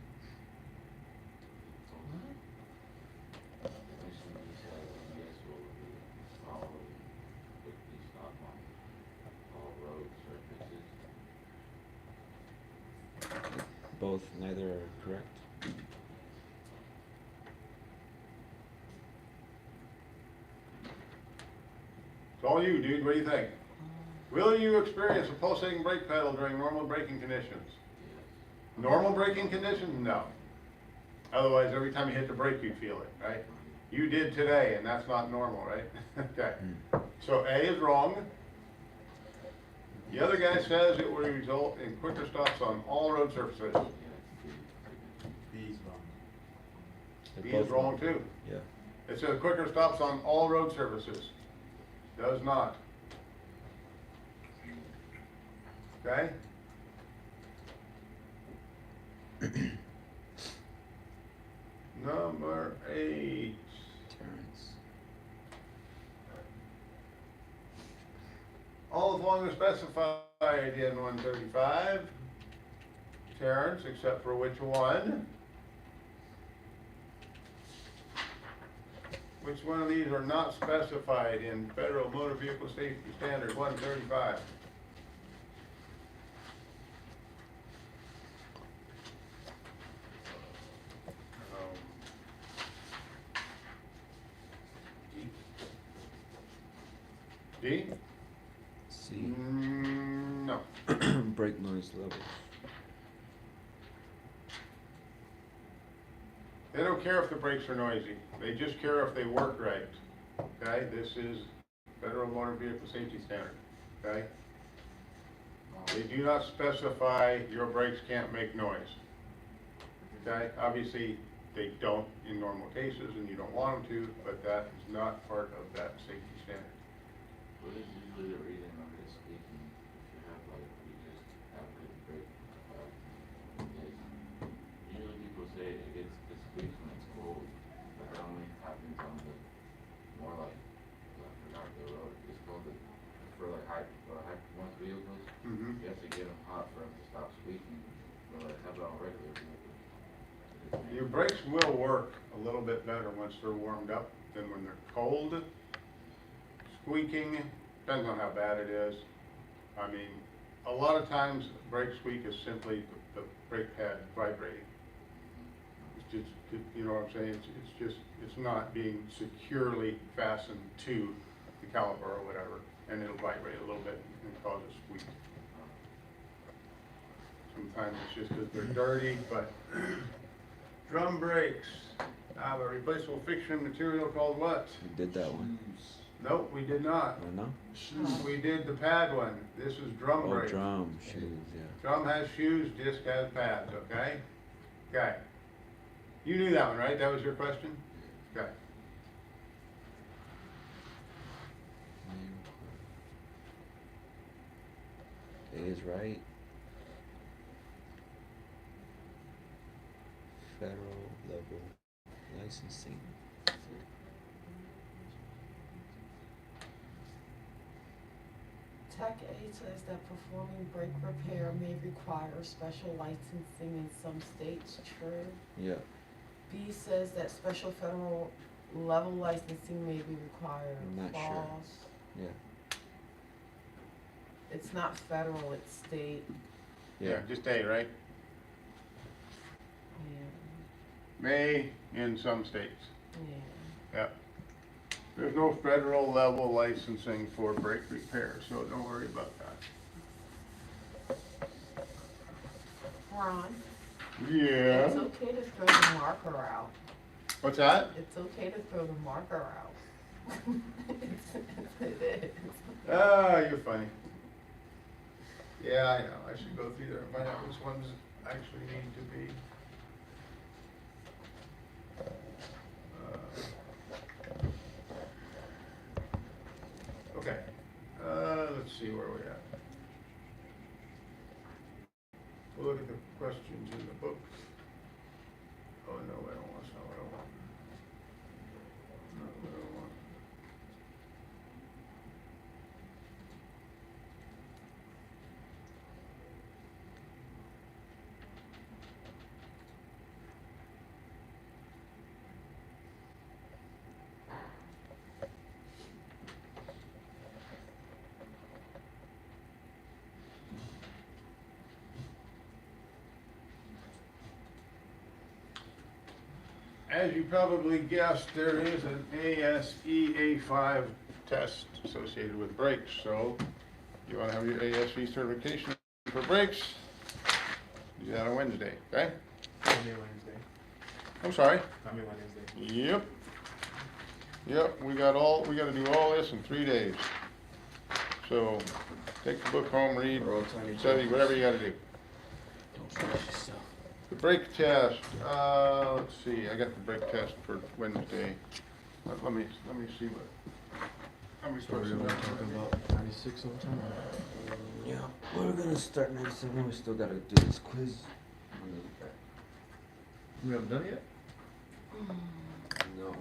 Both, neither are correct. It's all you, dude. What do you think? Will you experience a pulsating brake pedal during normal braking conditions? Normal braking conditions? No. Otherwise, every time you hit the brake, you feel it, right? You did today, and that's not normal, right? Okay. So A is wrong. The other guy says it will result in quicker stops on all road surfaces. B is wrong too. Yeah. It says quicker stops on all road surfaces. Does not. Okay? Number 8. Terrence. All the following are specified in 135. Terrence, except for which one? Which one of these are not specified in Federal Motor Vehicle Safety Standard 135? D? C. No. Brake noise levels. They don't care if the brakes are noisy. They just care if they work right. Okay? This is Federal Motor Vehicle Safety Standard. Okay? They do not specify your brakes can't make noise. Okay? Obviously, they don't in normal cases, and you don't want them to, but that is not part of that safety standard. What is usually the reason of it squeaking if you have like, you just have good brake, gauge? Usually people say it squeaks when it's cold, but that only happens on the, more like, I forgot the road, it's called the, for like high performance vehicles, Mm-hmm. you have to get them hot for them to stop squeaking, but like, how about on regular vehicles? Your brakes will work a little bit better once they're warmed up than when they're cold. Squeaking, depends on how bad it is. I mean, a lot of times brake squeak is simply the brake pad vibrating. It's just, you know what I'm saying? It's just, it's not being securely fastened to the caliper or whatever, and it'll vibrate a little bit and cause a squeak. Sometimes it's just because they're dirty, but drum brakes have a replaceable friction material called what? We did that one. Nope, we did not. I know. We did the pad one. This is drum Oh, brakes. drum shoes. Yeah. Drum has shoes, disc has pads, okay? Okay. You knew that one, right? That was your question? Okay. It is right. Federal level licensing. Tech A says that performing brake repair may require special licensing in some states, true. Yeah. B says that special federal level licensing may be required, I'm not sure. false. Yeah. It's not federal, it's state, Yeah. Just A, right? yeah, May in some states. yeah. Yep. There's no federal level licensing for brake repair, so don't worry about that. Ron, Yeah. it's okay to throw the marker out. What's that? It's okay to throw the marker out. It is. Ah, you're funny. Yeah, I know. I should go through there and find out which ones actually need to be. Okay. Let's see where we're at. We'll look at the questions in the book. Oh, no, I don't want, that's not what I want. Not what I want. As you probably guessed, there is an ASE A5 test associated with brakes, so you want to have your ASE certification for brakes, do that on Wednesday, okay? Coming Wednesday. I'm sorry. Coming Wednesday. Yep. Yep, we gotta do all this in 3 days. So, take the book home, read, We're all tiny study, jokers. whatever you gotta do. Don't forget yourself. The brake test, let's see, I got the brake test for Wednesday. Let me see what, let me So put we're some. gonna talk about 96 all the time. Yeah, we're gonna start 97. We still gotta do this quiz. We haven't done it yet. No.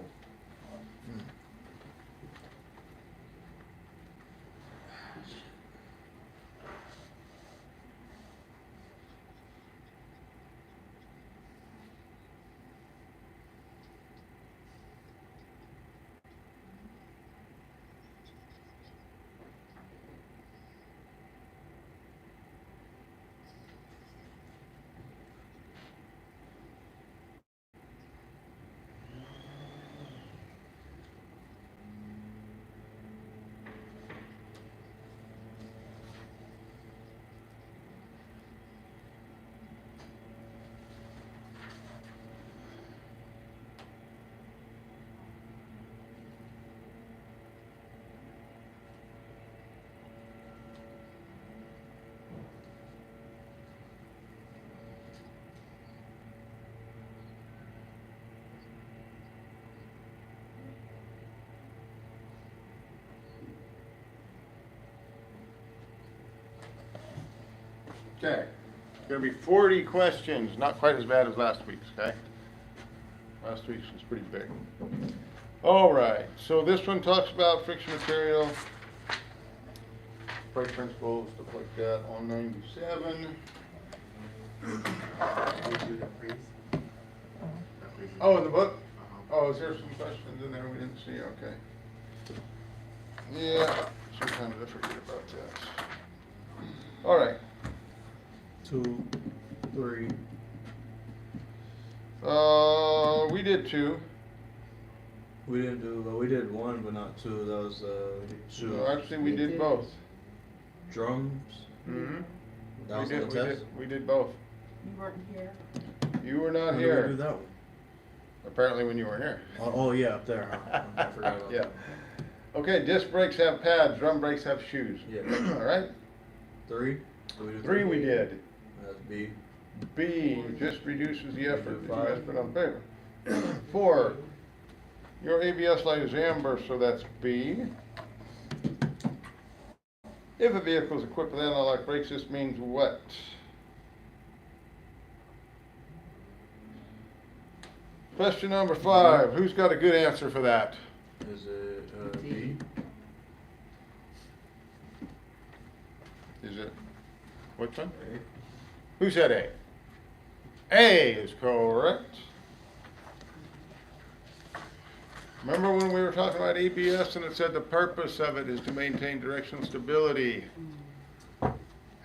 Okay, gonna be 40 questions, not quite as bad as last week's, okay? Last week's was pretty big. All right, so this one talks about friction material, brake principles, stuff like that, on 97. We do the freeze. The freeze. Oh, in the book? Uh-huh. Oh, is there some questions in there we didn't see? Okay. Yeah, sometimes I forget about that. All right. 2, 3. We did 2. We didn't do. Well, we did 1, but not 2. That was we did 2. No, actually, we We did did. both. Drums. Mm-hmm. That was we the did, test. we did both. You weren't here? You were not When did we do here, that one? apparently when you were here. Oh yeah, up there. Huh? I forgot about Yeah. that. Okay, disc brakes have pads, drum brakes have shoes. Yeah. All right, 3. Did we do 3 we did. That's B. B just reduces the effort that you Five. guys put on paper. 4, your ABS light is amber, so that's B. If a vehicle is equipped with anti-lock brakes, this means what? Question number 5, who's got a good answer for that? Is it D. B? Is it, which one? A. Who said A? A is correct. Remember when we were talking about ABS and it said the purpose of it is to maintain directional stability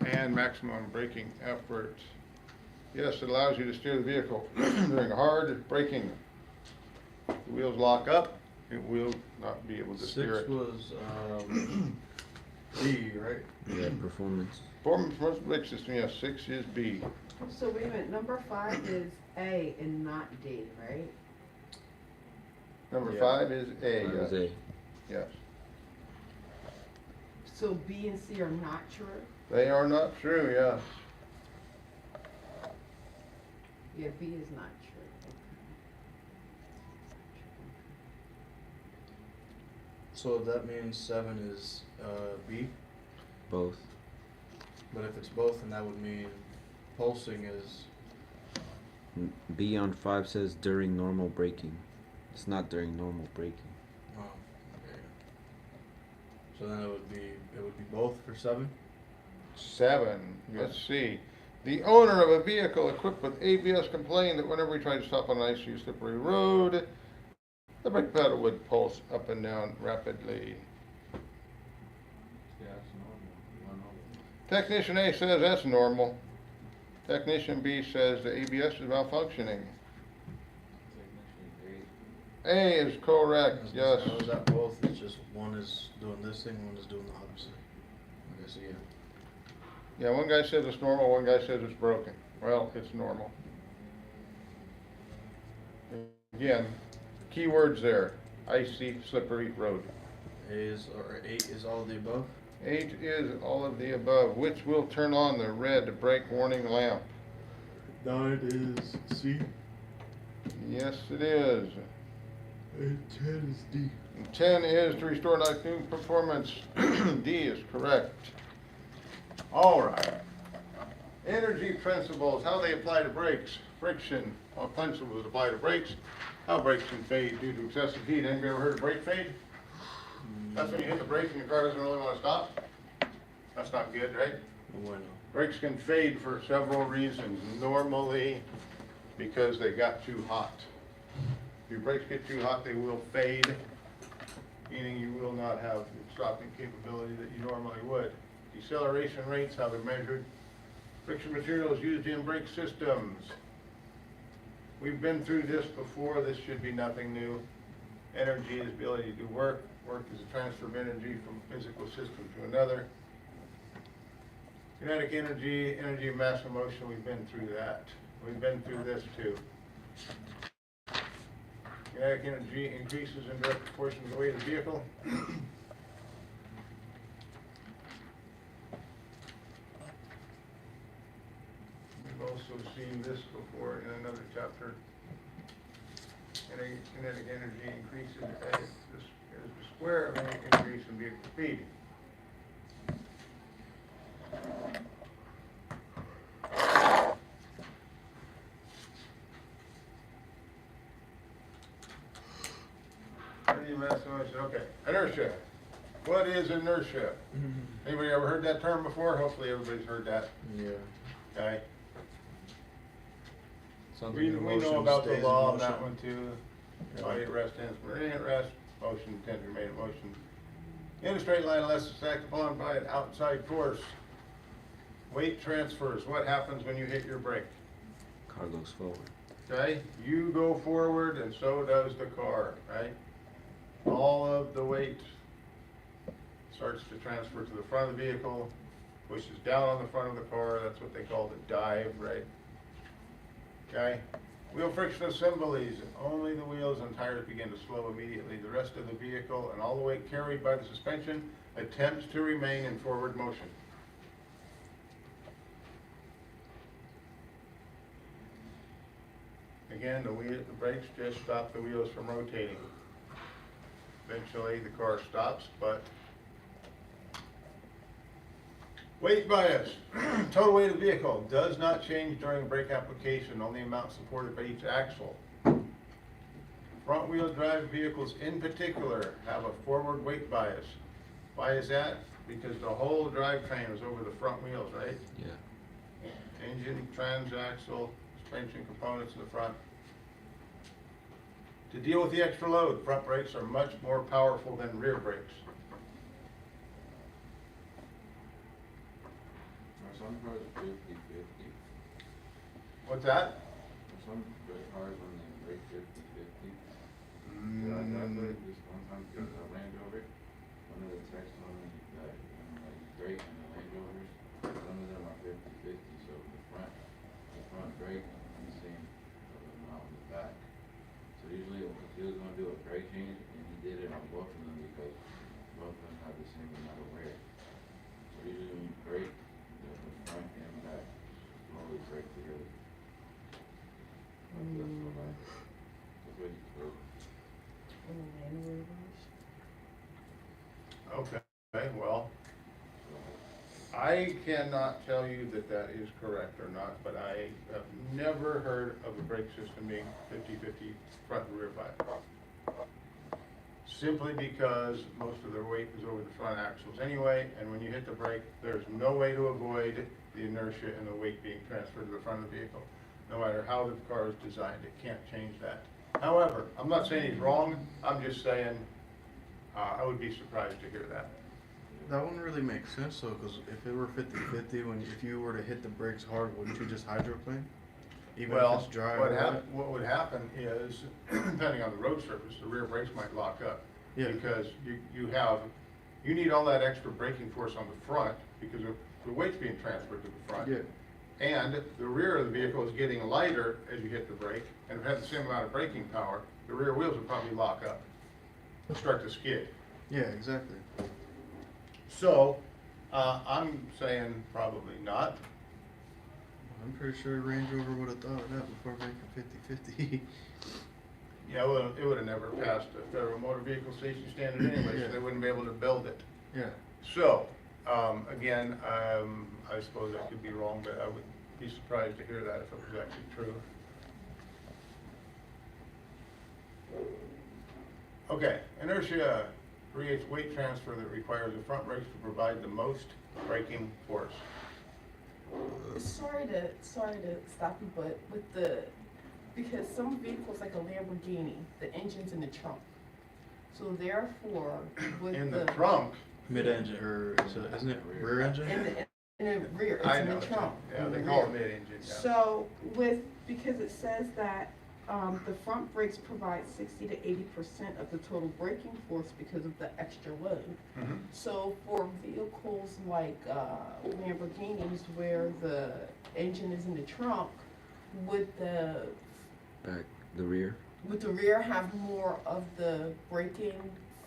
and maximum braking effort. Yes, it allows you to steer the vehicle during hard braking. The wheels lock up, it will not be able to 6 steer it. was B, right? Yeah, performance. Performance brake system, yes, 6 is B. So wait a minute, number 5 is A and not D, right? Number Yeah. 5 is A, That was yes. A. Yes. So B and C are not true? They are not true, yes. Yeah, B is not true. So that means 7 is B. Both. But if it's both, then that would mean pulsing is. B on 5 says during normal braking. It's not during normal braking. Oh, okay. So then it would be both for 7. 7, let's see. The owner of a vehicle equipped with ABS complained that whenever he tried to stop on an icy, slippery road, the brake pedal would pulse up and down rapidly. Yeah, it's normal. You wanna know? Technician A says that's normal. Technician B says the ABS is malfunctioning. Technician A is correct, yes. How is that both? It's just one is doing this thing, one is doing the opposite. Okay, so yeah. Yeah, one guy says it's normal, one guy says it's broken. Well, it's normal. Again, key words there, icy, slippery road. 8 is all of the above. 8 is all of the above, which will turn on the red brake warning lamp. 9 is C, Yes, it is. and 10 is D. And 10 is to restore like new performance. D is correct. All right. Energy principles, how they apply to brakes. Friction, principles apply to brakes. How brakes can fade due to excessive heat. Anybody ever heard of brake fade? That's when you hit the brake and your car doesn't really want to stop. That's not good, right? Bueno. Brakes can fade for several reasons. Normally, because they got too hot. If your brakes get too hot, they will fade, meaning you will not have the stopping capability that you normally would. Deceleration rates, how they're measured. Friction materials used in brake systems. We've been through this before. This should be nothing new. Energy is ability to do work. Work is a transfer of energy from a physical system to another. Kinetic energy, energy of mass and motion, we've been through that. We've been through this too. Kinetic energy increases in direct proportion to the weight of the vehicle. We've also seen this before in another chapter. Kinetic energy increases as the square of any increase in vehicle speed. Energy mass and motion, okay. Inertia. What is inertia? Anybody ever heard that term before? Hopefully everybody's heard that, Yeah. okay? Something We in know motion about the stays in law on motion. that one too. Yeah. Body at rest tends to remain at rest, motion tends to remain in motion. In a straight line unless it's acted upon by an outside force. Weight transfers, what happens when you hit your brake? Car goes forward. Okay, you go forward and so does the car, right? All of the weight starts to transfer to the front of the vehicle, pushes down on the front of the car, that's what they call the dive, right? Okay, wheel friction assemblies, only the wheels and tires begin to slow immediately. The rest of the vehicle and all the weight carried by the suspension attempts to remain in forward motion. Again, the brakes just stop the wheels from rotating. Eventually, the car stops, but weight bias. Total weight of the vehicle does not change during brake application, only amount supported by each axle. Front wheel drive vehicles in particular have a forward weight bias. Why is that? Because the whole drivetrain is over the front wheels, right? Yeah. Engine, transaxle, suspension components in the front. To deal with the extra load, front brakes are much more powerful than rear brakes. Are some cars 50-50? What's that? Are some cars when they brake 50-50? Yeah, I heard this one time because a Range Rover, one of the techs told me that, like brake and the Range Rovers, some of them are 50-50, so the front brake is the same amount on the back. So usually, if he was gonna do a brake change, and he did it on both of them because both of them have the same amount of wear. So usually when you brake, the front and back slowly brake together. That's what he told. Okay, well, I cannot tell you that that is correct or not, but I have never heard of a brake system being 50-50 front and rear bias. Simply because most of their weight is over the front axles anyway, and when you hit the brake, there's no way to avoid the inertia and the weight being transferred to the front of the vehicle. No matter how the car is designed, it can't change that. However, I'm not saying he's wrong, I'm just saying, I would be surprised to hear that. That wouldn't really make sense though, because if it were 50-50, if you were to hit the brakes hard, wouldn't you just hydroplane? Even if it's dry or wet? What would happen is, depending on the road surface, the rear brakes might lock up. Yeah. Because you need all that extra braking force on the front, because the weight's being transferred to the front. Yeah. And the rear of the vehicle is getting lighter as you hit the brake, and if it has the same amount of braking power, the rear wheels would probably lock up, start to skid. Yeah, exactly. So, I'm saying probably not. I'm pretty sure Range Rover would have thought of that before making 50/50. Yeah, well, it would have never passed a federal motor vehicle safety standard anyway, Yeah. so they wouldn't be able to build it. Yeah. So, again, I suppose I could be wrong, but I would be surprised to hear that if it was actually true. Okay, inertia creates weight transfer that requires the front brakes to provide the most braking force. Sorry to stop you, but because some vehicles like a Lamborghini, the engine's in the trunk. So therefore, with In the trunk, Mid-engine, or isn't it rear engine? in the rear, it's I in know, the trunk. yeah, in they the call it rear. mid-engine, yeah. So because it says that, the front brakes provide 60 to 80% of the total braking force because of the extra load. Mhm. So for vehicles like, Lamborghinis where the engine is in the trunk, would the rear. rear have more of the braking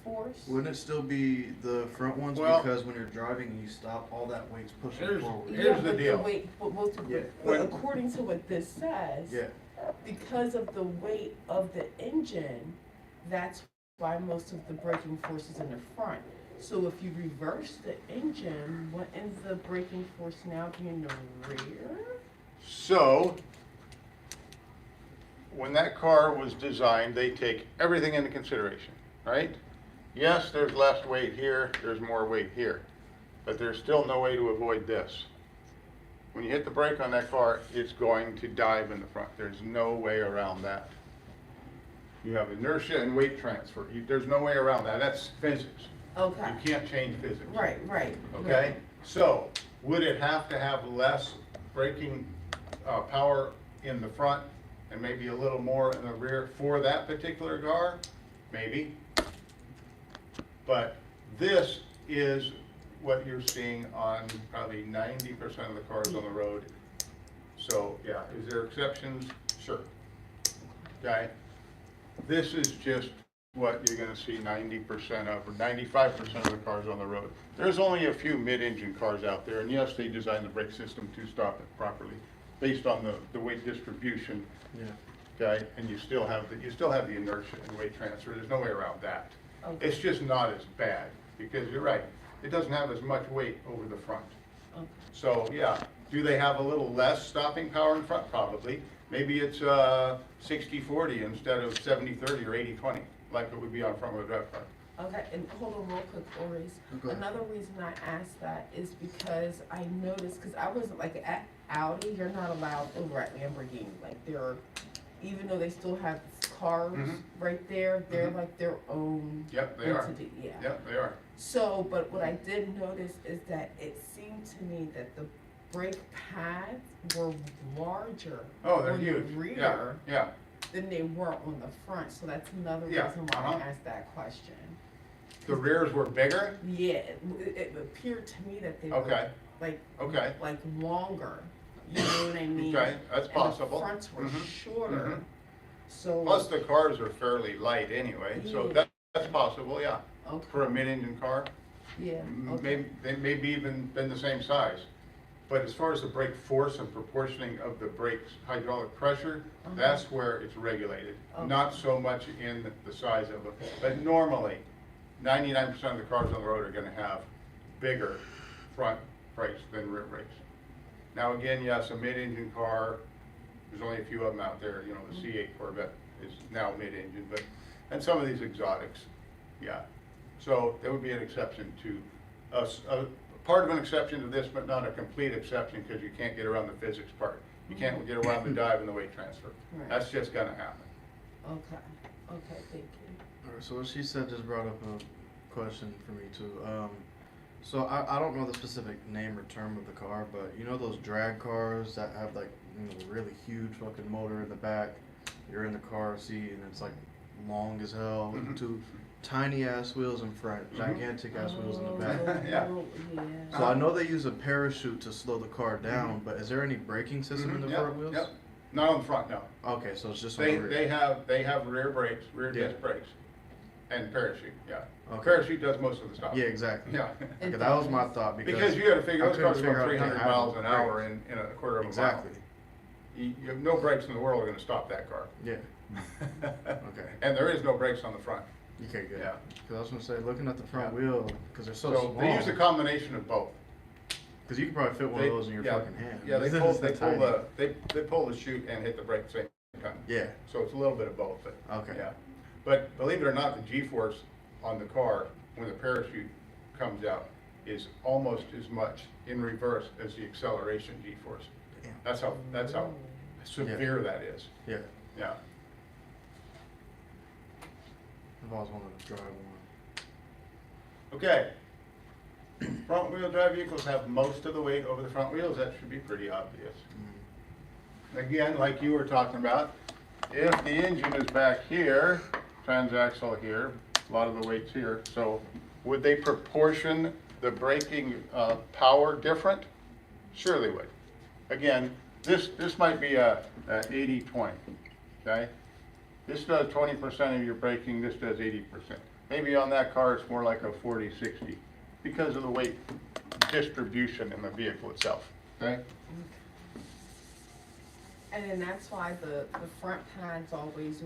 force? Wouldn't it still be the front ones? Well- Because when you're driving and you stop, all that weight's pushing Here's- forward. Here's Yeah, the but deal. weight, but Yeah. When- according to what this says, Yeah. because of the weight of the engine, that's why most of the braking force is in the front. So if you reverse the engine, wouldn't the braking force now be in the rear? So, when that car was designed, they take everything into consideration, right? Yes, there's less weight here, there's more weight here, but there's still no way to avoid this. When you hit the brake on that car, it's going to dive in the front. There's no way around that. You have inertia and weight transfer. There's no way around that. That's physics. Okay, You can't change physics. right. Okay, so would it have to have less braking power in the front and maybe a little more in the rear for that particular car? Maybe. But this is what you're seeing on probably 90% of the cars on the road. So, yeah, is there exceptions? Sure. Okay? This is just what you're gonna see 90% of, or 95% of the cars on the road. There's only a few mid-engine cars out there, and yes, they designed the brake system to stop it properly, based on the weight distribution, Yeah. okay? And you still have the inertia and weight transfer, there's no way around that. Okay. It's just not as bad, because you're right, it doesn't have as much weight over the front. Okay. So, yeah, do they have a little less stopping power in front? Probably. Maybe it's 60-40 instead of 70-30 or 80-20, like it would be on front-wheel drive car. Okay, and hold on real quick, Maurice. Okay. Another reason I asked that is because I noticed, because I wasn't like at Audi, you're not allowed over at Lamborghini. Like they're, even though they still have cars Mhm. right there, they're Mhm. like their own Yep, they are. entity. Yeah. Yep, they are. So, but what I did notice is that it seemed to me that the brake pads were larger Oh, they're on huge. the rear Yeah, yeah. than they were on the front. So that's another Yeah, reason why uh-huh. I asked that question. The rears were bigger? Yeah, it appeared to me that they were Okay, like okay, longer. You know what I mean? okay, that's And possible. the fronts were Mhm, shorter. mhm. So Plus, the cars are fairly light anyway, so Yeah. that's possible, yeah. okay, For a mid-engine car, yeah, okay. maybe, they maybe even been the same size. But as far as the brake force and proportioning of the brake's hydraulic pressure, Uh-huh. that's where it's regulated. Okay. Not so much in the size of it, but normally, 99% of the cars on the road are gonna have bigger front brakes than rear brakes. Now, again, yes, a mid-engine car, there's only a few of them out there, you know, the C8 Corvette is now mid-engine, but, and some of these exotics, yeah. So there would be an exception to, a part of an exception to this, but not a complete exception, because you can't get around the physics part. You can't get around the dive and the weight transfer. Right. That's just gonna happen. Okay, thank you. Alright, so what she said just brought up a question for me too. So I don't know the specific name or term of the car, but you know those drag cars that have like, you know, really huge fucking motor in the back. You're in the car seat and it's like long as hell with Mhm. two tiny ass wheels in front, Mhm. gigantic ass wheels in the Oh, back. Yeah. So I know they use a parachute to slow the car down, but is there any braking system in the Mhm, yep, front wheels? Yep, not on the front, no. Okay, so it's just on the rear. They have rear brakes, rear Yeah. disc brakes, and parachute, yeah. Okay. Parachute does most of the stuff. Yeah, exactly. Yeah. Okay, that was my thought Because you gotta figure, I those couldn't cars figure go out if they 300 had miles an hour brakes. in a quarter of a mile. Exactly. you have no brakes in the world are gonna stop that car. Yeah. Okay. And there is no brakes on the front. Okay, good. Yeah. Because I was gonna say, looking at the front Yeah. wheel, because they're so So they use a small. combination of both. Because you can probably fit one They- of those in your yeah, fucking hand. Yeah, they It's pull, that they pull tiny. they pull the chute and hit the brake at the same time. Yeah. So it's a little bit of both, but. Okay. Yeah. But believe it or not, the G-force on the car, when the parachute comes out, is almost as much in reverse as the acceleration G-force. Damn. That's how severe that is. Yeah. Yeah. I've always wanted to drive one. Okay. Front wheel drive vehicles have most of the weight over the front wheels. That should be pretty obvious. Again, like you were talking about, if the engine is back here, transaxle here, a lot of the weight's here, so would they proportion the braking power different? Sure they would. Again, this might be a 80-20, okay? This does 20% of your braking, this does 80%. Maybe on that car, it's more like a 40-60 because of the weight distribution in the vehicle itself, okay? And then that's why the front pads always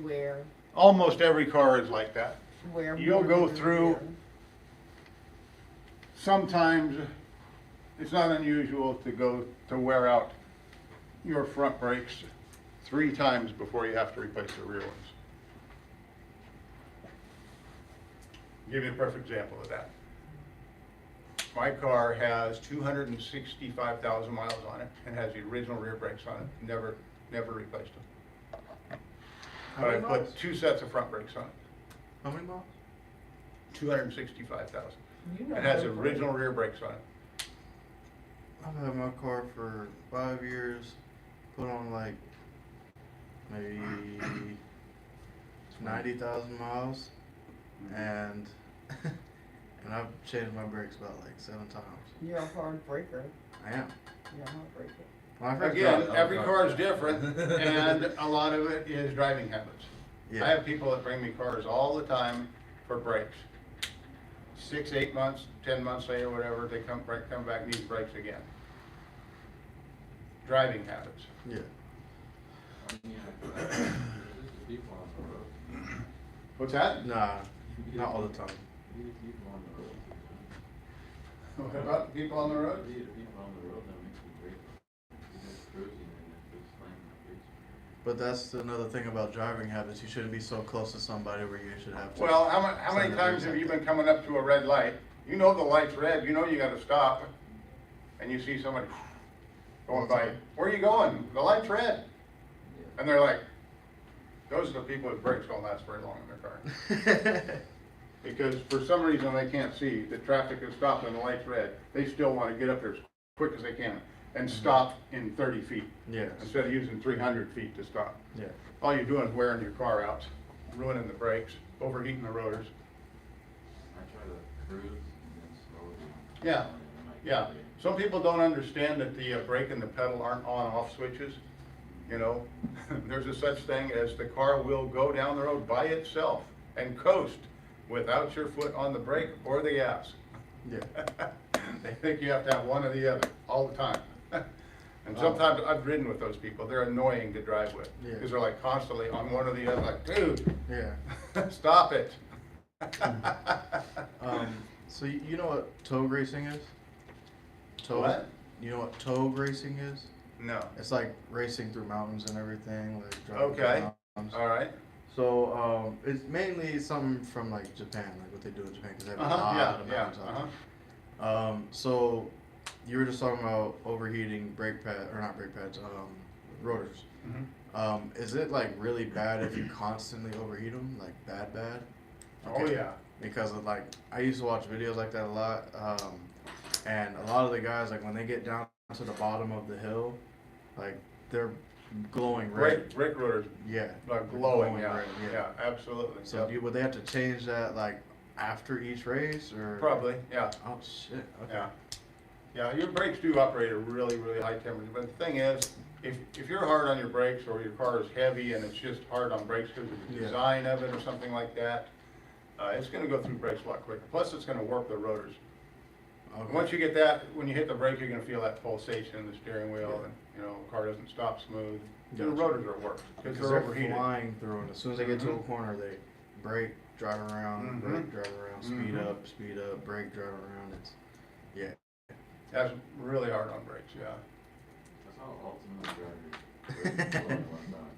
Almost every car is like that. wear You'll more go than the through- rear. Sometimes it's not unusual to wear out your front brakes 3 times before you have to replace the rear ones. Give you a perfect example of that. My car has 265,000 miles on it and has the original rear brakes on it. Never replaced them. How But I many miles? put 2 sets of front brakes on it. How many miles? 265,000. You know It has they're original rear brakes on it. I've had my car for 5 years, put on like maybe 90,000 miles, and and I've changed my brakes about like 7 times. You're a hard breaker. I am. You're a hard breaker. When I first Again, got- every car is different, and a lot of it is driving habits. Yeah. I have people that bring me cars all the time for brakes. 6, 8 months, 10 months later, whatever, they come back, need brakes again. Driving habits. Yeah. I mean, there's just the people on the road. What's that? Nah, not all the time. Be the people on the road. What about the people on the road? Be the people on the road that makes you brake. You're just cruising and just slamming the brakes. But that's another thing about driving habits. You shouldn't be so close to somebody where you should have to. Well, how many Send the times brakes have out you there. been coming up to a red light? You know the light's red, you know you gotta stop, and you see somebody going by. Where are you going? The light's red. And they're like, those are the people with brakes don't last very long in their car. Because for some reason they can't see, the traffic is stopped and the light's red. They still wanna get up there as quick as they can and stop in 30 feet Yes. instead of using 300 feet to stop. Yeah. All you're doing is wearing your car out, ruining the brakes, overheating the rotors. I try to cruise and then slow down. Yeah, And then I yeah. get there. Some people don't understand that the brake and the pedal aren't on-off switches. You know, there's a such thing as the car will go down the road by itself and coast without your foot on the brake or the gas. Yeah. They think you have to have one or the other all the time. And sometimes I've ridden with those people. They're annoying to drive with. Yeah. Because they're like constantly on one or the other, like, dude, Yeah. stop it. So you know what togue racing is? Togue? What? You know what togue racing is? No. It's like racing through mountains and everything, like driving through Okay. mountains. All right. So it's mainly something from like Japan, like what they do in Japan, because they have a Uh-huh, lot yeah, of yeah, mountains out there. uh-huh. So you were just talking about overheating brake pad, or not brake pads, rotors. Mhm. Is it like really bad if you constantly overheat them, like bad? Oh, yeah. Because of like, I used to watch videos like that a lot, and a lot of the guys, like when they get down to the bottom of the hill, like they're glowing red. Brake rotors Yeah. like glowing, Glowing yeah, red, yeah. yeah, absolutely. So yeah. would they have to change that like after each race or? Probably, yeah, Oh shit. Okay. yeah. Yeah, your brakes do operate at really, really high temperature, but the thing is, if you're hard on your brakes or your car is heavy and it's just hard on brakes because of the Yeah. design of it or something like that, it's gonna go through brakes a lot quicker. Plus, it's gonna warp the rotors. Okay. Once you get that, when you hit the brake, you're gonna feel that pulsation in the steering wheel, and, you know, the car doesn't stop smooth. The Gotcha. rotors are worse, because Because they're they're overheated. flying through, and as soon as they get to a Mhm. corner, they brake, drive around, Mhm. brake, drive around, Mhm. speed up, brake, drive around. It's That's really hard on brakes, yeah. That's how ultimate drivers brake one time.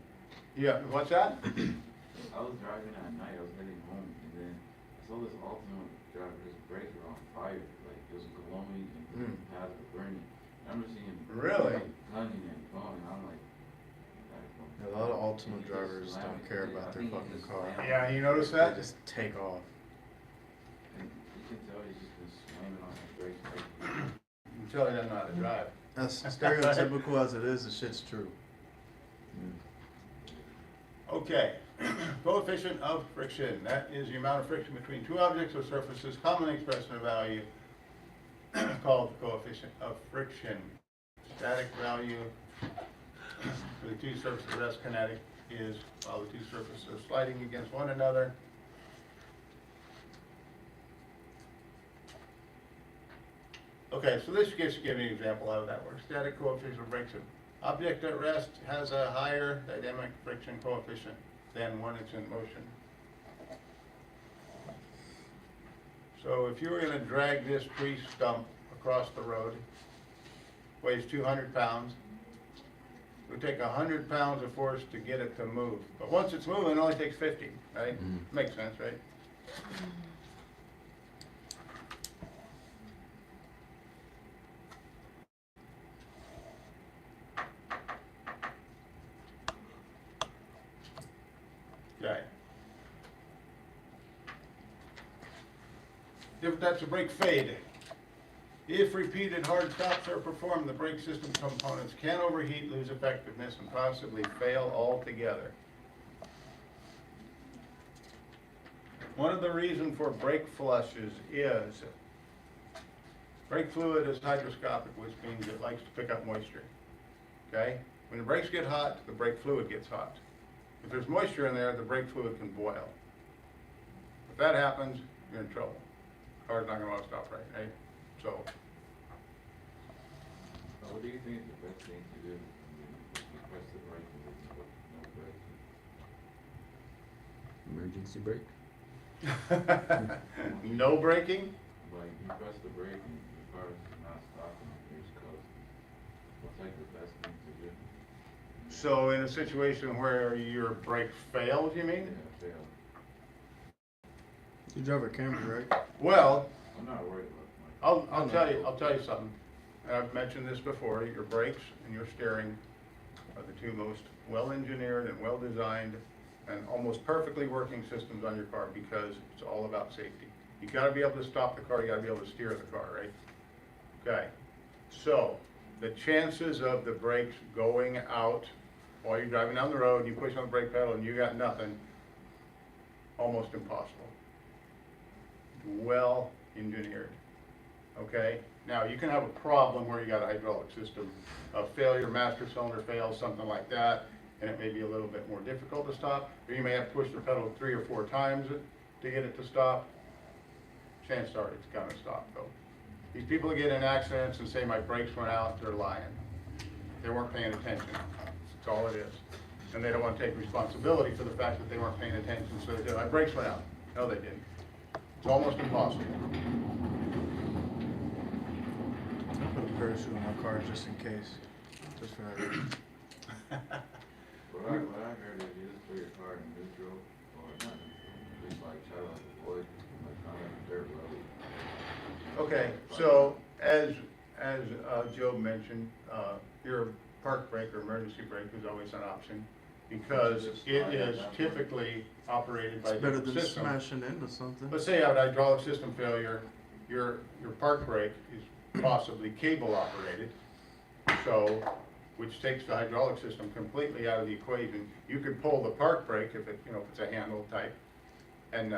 Yeah, what's that? I was driving at night, I was heading home, and then I saw this ultimate driver, his brakes were on fire, like it was glowing and pads were burning. I remember seeing him Really? gunning and going, and I'm like, a lot of Ultima He just drivers slammed don't it. care I about their think he fucking just car. slammed it. Yeah, you notice They that? just take off. and you can tell he's just been slamming on his brakes. Like, Until he doesn't know how to drive. As stereotypical as it is, the shit's true. Okay, coefficient of friction, that is the amount of friction between two objects or surfaces commonly expressed in a value called the coefficient of friction. Static value for the two surfaces, the rest kinetic is while the two surfaces are sliding against one another. Okay, so this just gives me an example of how that works. Static coefficient of friction. Object at rest has a higher dynamic friction coefficient than when it's in motion. So if you were gonna drag this tree stump across the road, weighs 200 pounds, it would take 100 pounds of force to get it to move. But once it's moving, it only takes 50, right? Makes sense, right? Okay. Different types of brake fade. If repeated hard stops are performed, the brake system components can overheat, lose effectiveness, and possibly fail altogether. One of the reasons for brake flushes is brake fluid is hydroscopic, which means it likes to pick up moisture. Okay? When the brakes get hot, the brake fluid gets hot. If there's moisture in there, the brake fluid can boil. If that happens, you're in trouble. Car's not gonna want to stop right? So, what do you think is the best thing to do when you press the brake and there's no brake? Emergency brake? no braking? Like, you press the brake and your car is not stopping, you're just coasting. What's like the best thing to do? So in a situation where your brake fails, you mean? Yeah, fail. You drive a Camry, right? Well, I'm not worried about my. I'll tell you something. I've mentioned this before, your brakes and your steering are the two most well-engineered and well-designed and almost perfectly working systems on your car because it's all about safety. You gotta be able to stop the car, you gotta be able to steer the car, right? Okay, so the chances of the brakes going out while you're driving down the road, you push on the brake pedal and you got nothing, almost impossible. Well engineered, okay? Now, you can have a problem where you got a hydraulic system of failure, master cylinder fails, something like that, and it may be a little bit more difficult to stop, or you may have to push the pedal 3 or 4 times to get it to stop. Chances are it's gonna stop though. These people that get in accidents and say my brakes went out, they're lying. They weren't paying attention, that's all it is. And they don't wanna take responsibility for the fact that they weren't paying attention, so they say, my brakes went out. No, they didn't. It's almost impossible. I put a parachute in my car just in case. Just for that reason. What I heard is you just put your car in neutral, or not neutral, just like try to avoid, like kind of like dirt road. Okay, so as Joe mentioned, your park brake or emergency brake is always an option because it is typically operated by It's better different than systems. smashing into something. Let's say you have a hydraulic system failure, your park brake is possibly cable operated, so, which takes the hydraulic system completely out of the equation. You could pull the park brake if it, if it's a handle type, and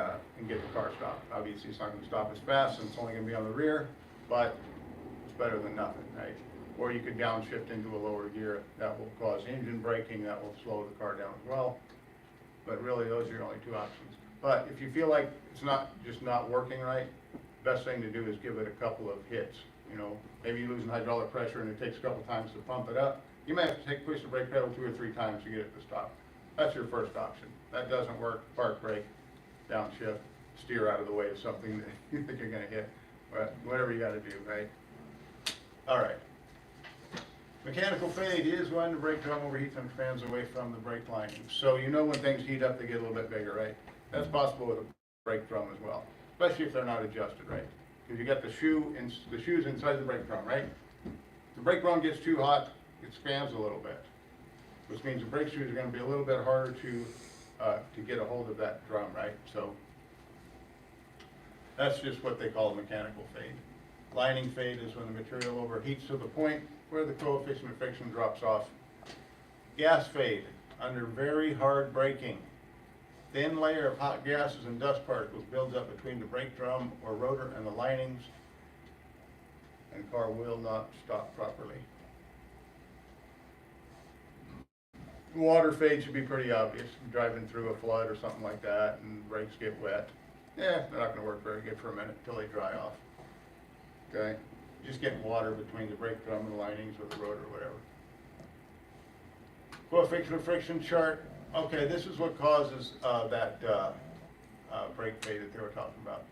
get the car stopped. Obviously, it's not gonna stop as fast, and it's only gonna be on the rear, but it's better than nothing, right? Or you could downshift into a lower gear. That will cause engine braking, that will slow the car down as well. But really, those are your only two options. But if you feel like it's just not working right, best thing to do is give it a couple of hits. You know, maybe you're losing hydraulic pressure and it takes a couple times to pump it up. You may have to push the brake pedal 2 or 3 times to get it to stop. That's your first option. That doesn't work, park brake, downshift, steer out of the way of something that you think you're gonna hit. But whatever you gotta do, right? All right. Mechanical fade is when the brake drum overheats and fans away from the brake lining. So you know when things heat up, they get a little bit bigger, right? That's possible with a brake drum as well, especially if they're not adjusted, right? Because you got the shoes inside the brake drum, right? The brake drum gets too hot, it spans a little bit, which means the brake shoes are going to be a little bit harder to get a hold of that drum, right? So that's just what they call a mechanical fade. Lining fade is when the material overheats to the point where the coefficient of friction drops off. Gas fade, under very hard braking. Thin layer of hot gases and dust particles builds up between the brake drum or rotor and the linings, and car will not stop properly. Water fade should be pretty obvious. Driving through a flood or something like that and brakes get wet. Yeah, they're not gonna work very good for a minute until they dry off. Okay? Just getting water between the brake drum and the linings or the rotor or whatever. Coefficient of friction chart. Okay, this is what causes that brake fade that they were talking about.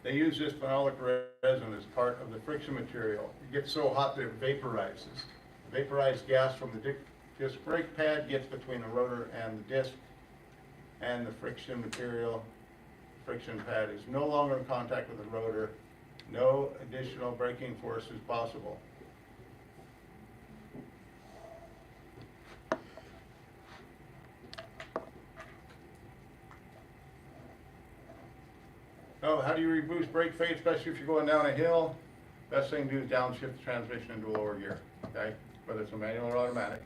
They use this phenolic resin as part of the friction material. It gets so hot that it vaporizes. Vaporized gas from the disc brake pad gets between the rotor and the disc, and the friction material, friction pad is no longer in contact with the rotor. No additional braking force is possible. Oh, how do you reboost brake fade, especially if you're going down a hill? Best thing to do is downshift the transmission into a lower gear, okay? Whether it's a manual or automatic.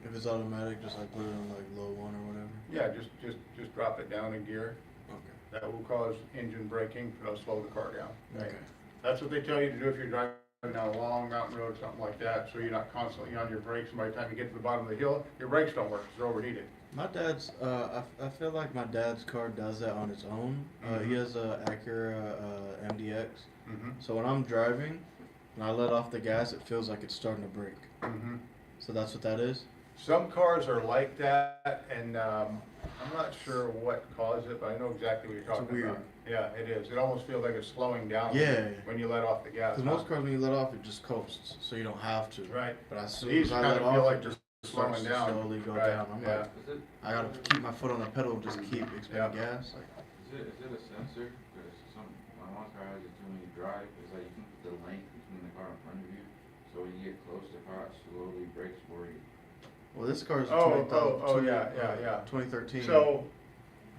If it's automatic, just like put it on like low 1 or whatever. Yeah, just drop it down a gear. Okay. That will cause engine braking, it'll slow the car down. Okay. That's what they tell you to do if you're driving down a long mountain road or something like that, so you're not constantly on your brakes, and by the time you get to the bottom of the hill, your brakes don't work, 'cause they're overheated. My dad's, I feel like my dad's car does that on its own. He Mhm. has a Acura MDX. Mm-hmm. So when I'm driving, when I let off the gas, it feels like it's starting to brake. Mm-hmm. So that's what that is? Some cars are like that, and I'm not sure what caused it, but I know exactly what you're talking weird. about. Yeah, it is. It almost feels like it's slowing down Yeah. when you let off the gas. Because most cars, when you let off, it just coasts, so you don't have to. Right. But as soon These as I kind let of feel off, like it they're just starts slowing to down. slowly go Right, down. I'm yeah. like, Is it, I gotta keep my foot on the pedal and just keep expending Yeah. gas. Like, is it a sensor? Because my mom's car has it too when you drive. It's like you can put the length between the car in front of you. So when you get close, the car slowly brakes for you. well, this car's a Oh, yeah. 2013. So,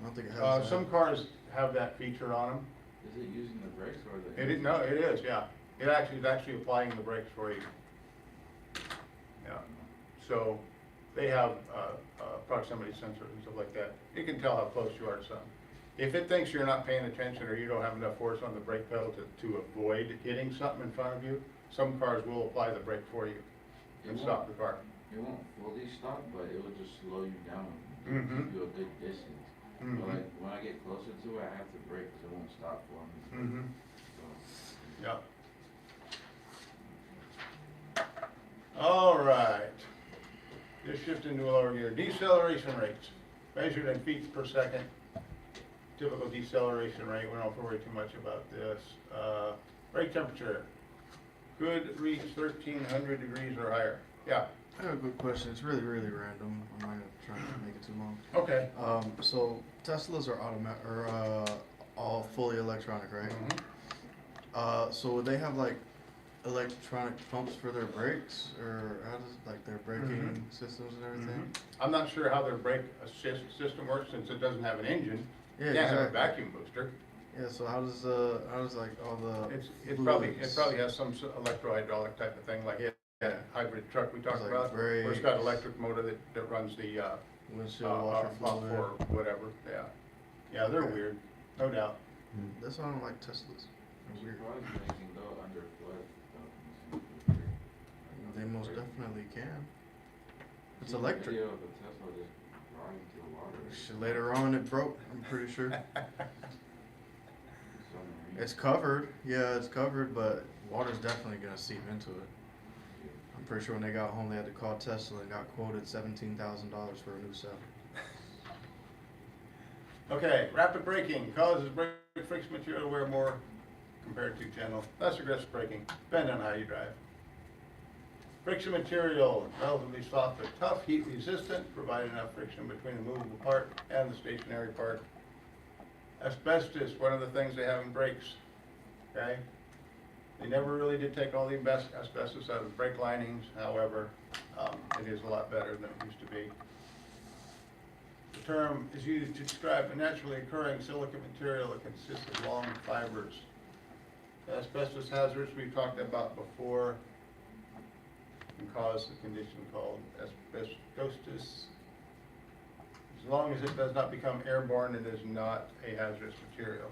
I don't think it has that. some cars have that feature on them. Is it using the brakes or the? It is, no, it is, yeah. It actually is actually applying the brakes for you. Yeah. So they have proximity sensors and stuff like that. You can tell how close you are to something. If it thinks you're not paying attention or you don't have enough force on the brake pedal to avoid hitting something in front of you, some cars will apply the brake for you and stop the car. It won't fully stop, but it will just slow you down. Mhm. Give you a good distance. Mhm. But like when I get closer to it, I have to brake because it won't stop for me. Mm-hmm. So, Yeah. All right. Just shift into a lower gear. Deceleration rates, measured in feet per second. Typical deceleration rate, we don't have to worry too much about this. Brake temperature, could reach 1300 degrees or higher. Yeah, I have a good question. It's really, really random. I'm not gonna try to make it too long. okay. So Teslas are automatic or all fully electronic, right? Mhm. So would they have like electronic pumps for their brakes, or how does like their braking systems and everything? Mhm. I'm not sure how their brake assist system works since it doesn't have an engine. Yeah, Can't have a exactly. vacuum booster. Yeah. So how does like all the It probably has some electro-hydraulic type of thing, like that hybrid truck we talked Like about, where it's brakes. got electric motor that runs the windshield washer fluid? or whatever. Yeah, yeah, they're Okay. weird, no doubt. That's why I don't like Teslas. I'm They're weird. surprised they can go under flood. They most definitely can. It's Seen a electric. video of a Tesla just driving through water. Shit, later on it broke, I'm pretty sure. It's covered, yeah, it's covered, but water's definitely gonna seep into it. I'm pretty sure when they got home, they had to call Tesla and got quoted $17,000 for a new cell. Okay, rapid braking causes brake friction material to wear more compared to gentle, less aggressive braking, depending on how you drive. Friction material, relatively soft but tough, heat resistant, provide enough friction between the movable part and the stationary part. Asbestos, one of the things they have in brakes, okay? They never really did take all the asbestos out of brake linings, however, it is a lot better than it used to be. The term is used to describe a naturally occurring silicate material that consists of long fibers. The asbestos hazards we've talked about before can cause a condition called asbestosis. As long as it does not become airborne, it is not a hazardous material.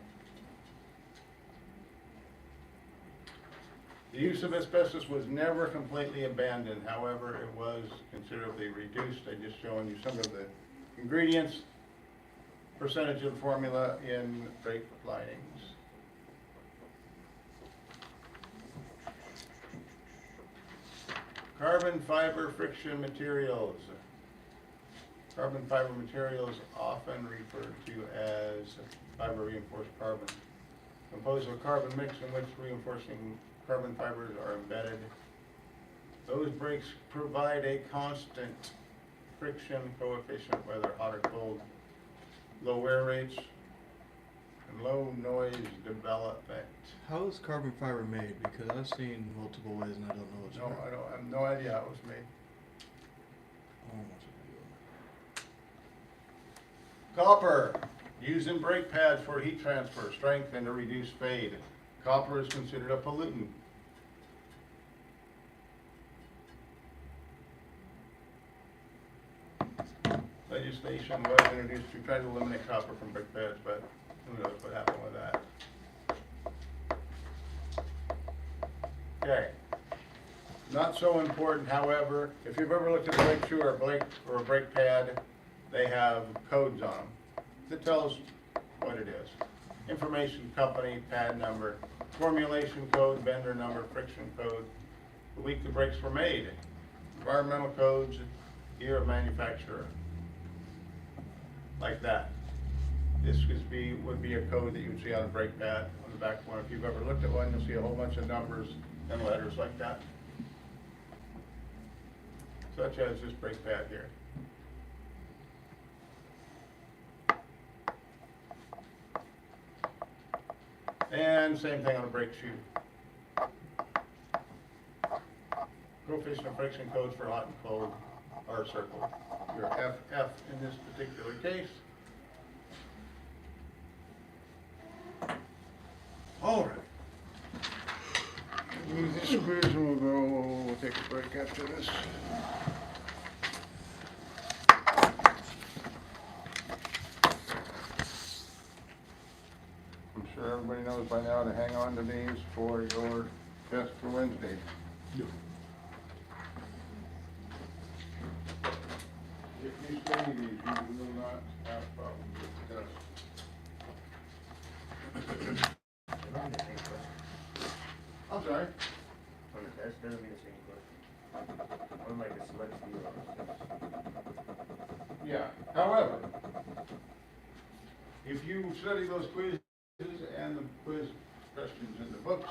The use of asbestos was never completely abandoned. However, it was considerably reduced. I'm just showing you some of the ingredients, percentage of formula in brake linings. Carbon fiber friction materials. Carbon fiber materials often referred to as fiber reinforced carbon. Composed of a carbon mix in which reinforcing carbon fibers are embedded. Those brakes provide a constant friction coefficient, whether hot or cold, low wear rates, and low noise development. How is carbon fiber made? Because I've seen multiple ways and I don't know what's No, I have no idea how it was made. Copper, used in brake pads for heat transfer, strength, and to reduce fade. Copper is considered a pollutant. Legislation was introduced to try to eliminate copper from brake pads, but who knows what happened with that. Okay. Not so important, however, if you've ever looked at a brake shoe or a brake pad, they have codes on them that tells what it is. Information, company, pad number, formulation code, vendor number, friction code, the week the brakes were made, environmental codes, year of manufacturer, like that. This would be a code that you would see on a brake pad on the back one. If you've ever looked at one, you'll see a whole bunch of numbers and letters like that, such as this brake pad here. And same thing on a brake shoe. Coefficient of friction codes for hot and cold are circled. Your FF in this particular case. All right. Move this screws and we'll take a break after this. I'm sure everybody knows by now to hang on to these for your test for Wednesday. If you study these, you will not have problems with the test. I'm sorry? On the test, that'll be the same question. Unlike a select view on Yeah, however, if you study those quizzes and the quiz questions in the books,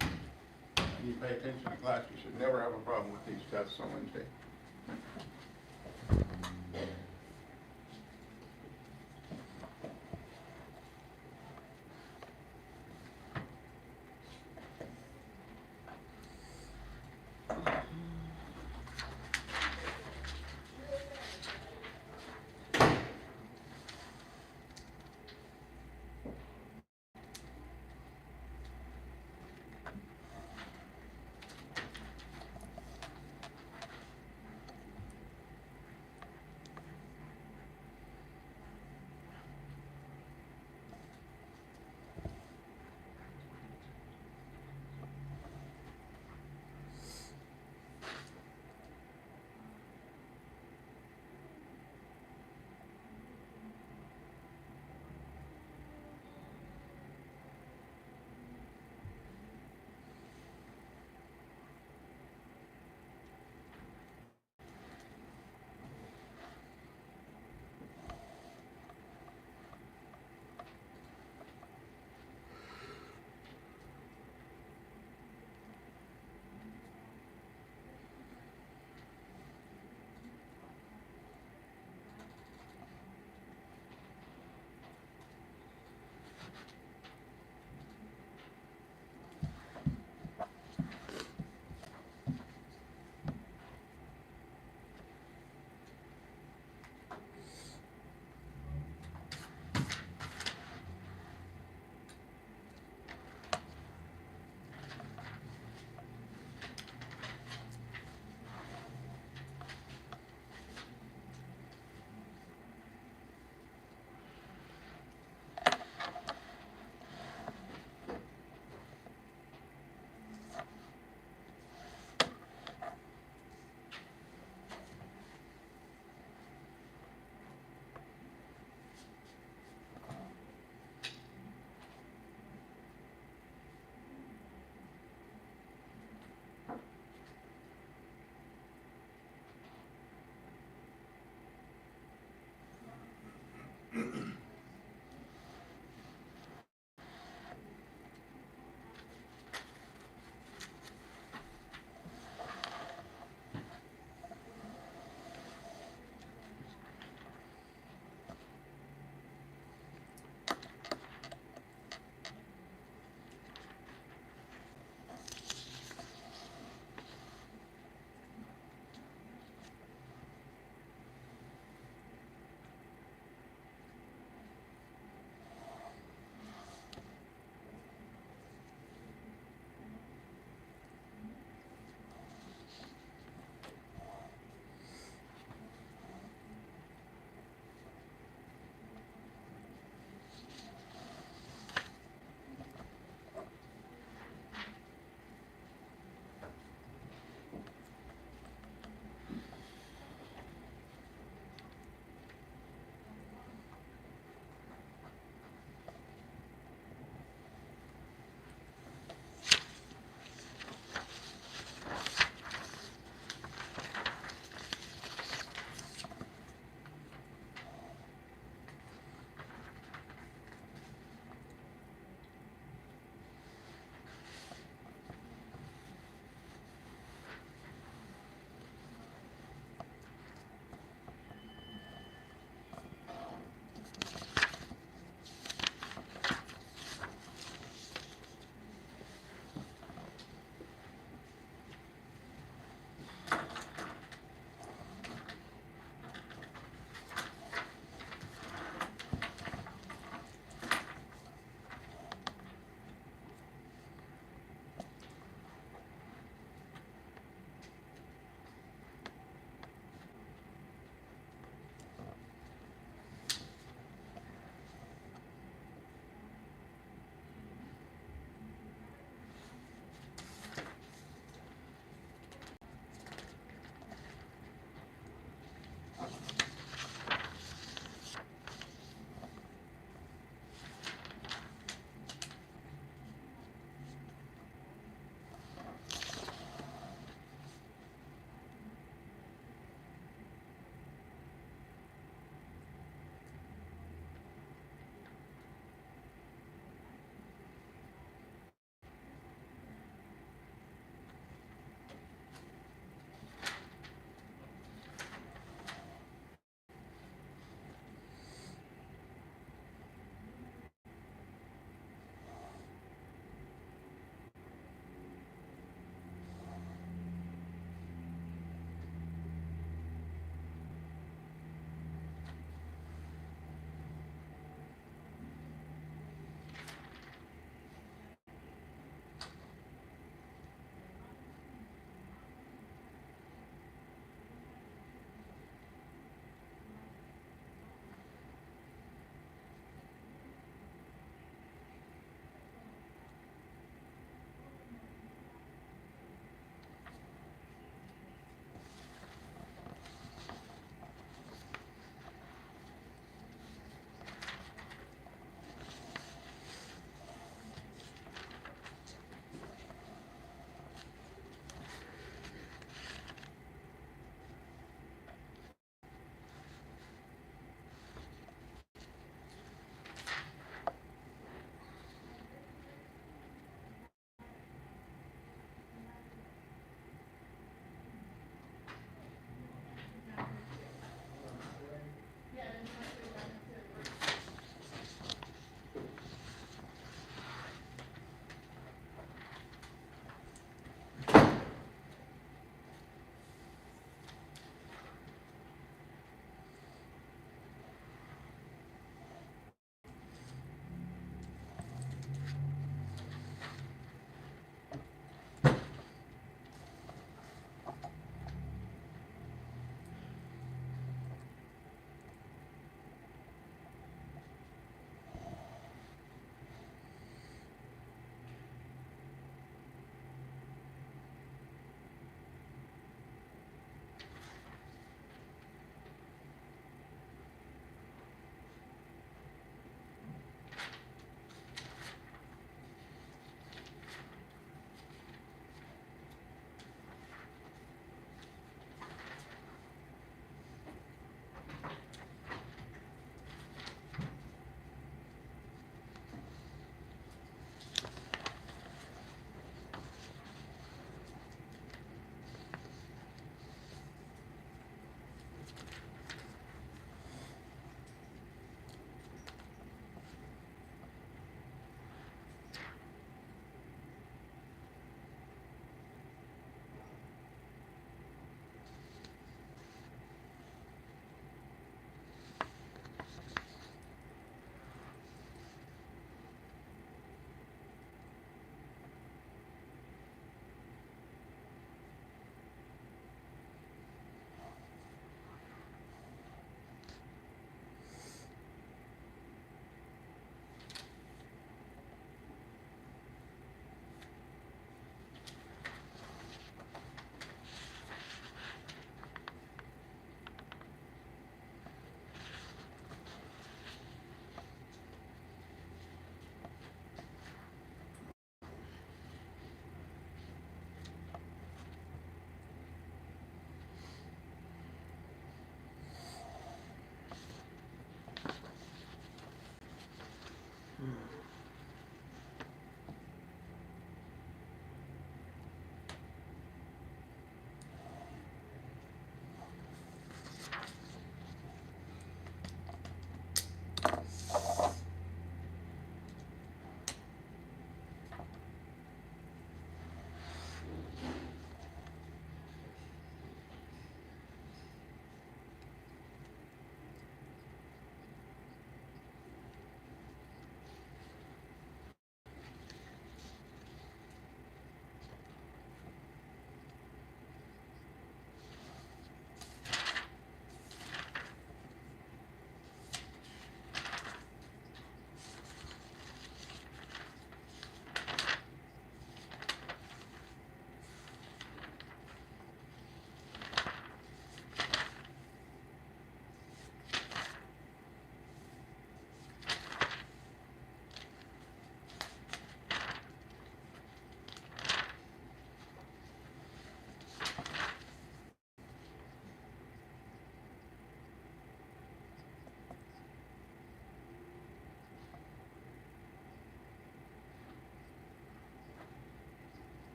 and you pay attention to class, you should never have a problem with these tests on Wednesday.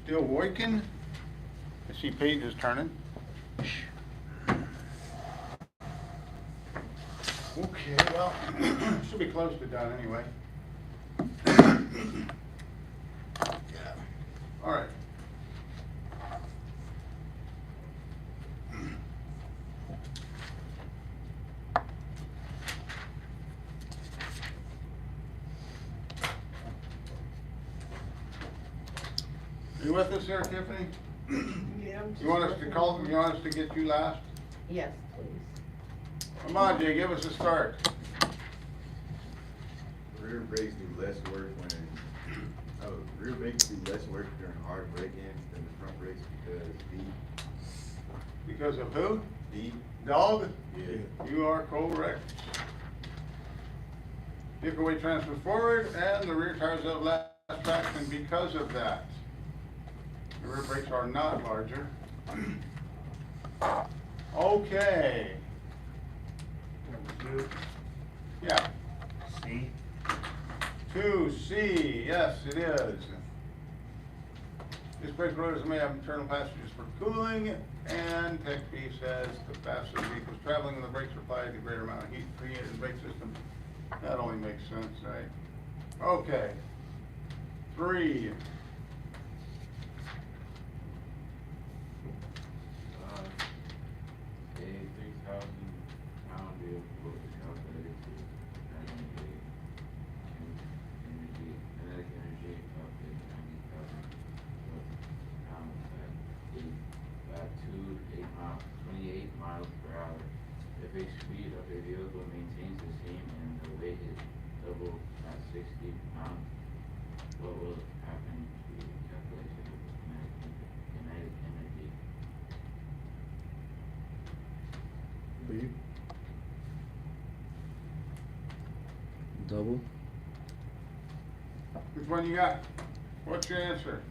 Still working? I see Pete is turning. Okay, well, should be close to done anyway. All right. You with us there, Tiffany? Yeah, I'm just You want us to looking. call, you want us to get you last? Yes, please. Come on, Jay, give us a start. Rear brakes do less work rear brakes do less work during hard break-ins than the front brakes Because of who? speed. Dog? Yeah. You are correct. Vehicle weight transfer forward and the rear tires have less traction because of that. The rear brakes are not larger. Okay. Yeah. C. 2C, yes, it is. This brake rotors may have internal passages for cooling, and Tech B says the faster the vehicle is traveling and the brakes are applied, the greater amount of heat created in the brake system. That only makes sense, right? Okay. 3. A 3,000-pound vehicle is calculated to generate kinetic energy of 90,000 pounds at 28 miles per hour. If a speed of a vehicle maintains the same and the weight is double at 60 pounds, what will happen to the calculation of kinetic energy? B. Double. Which one you got? What's your answer?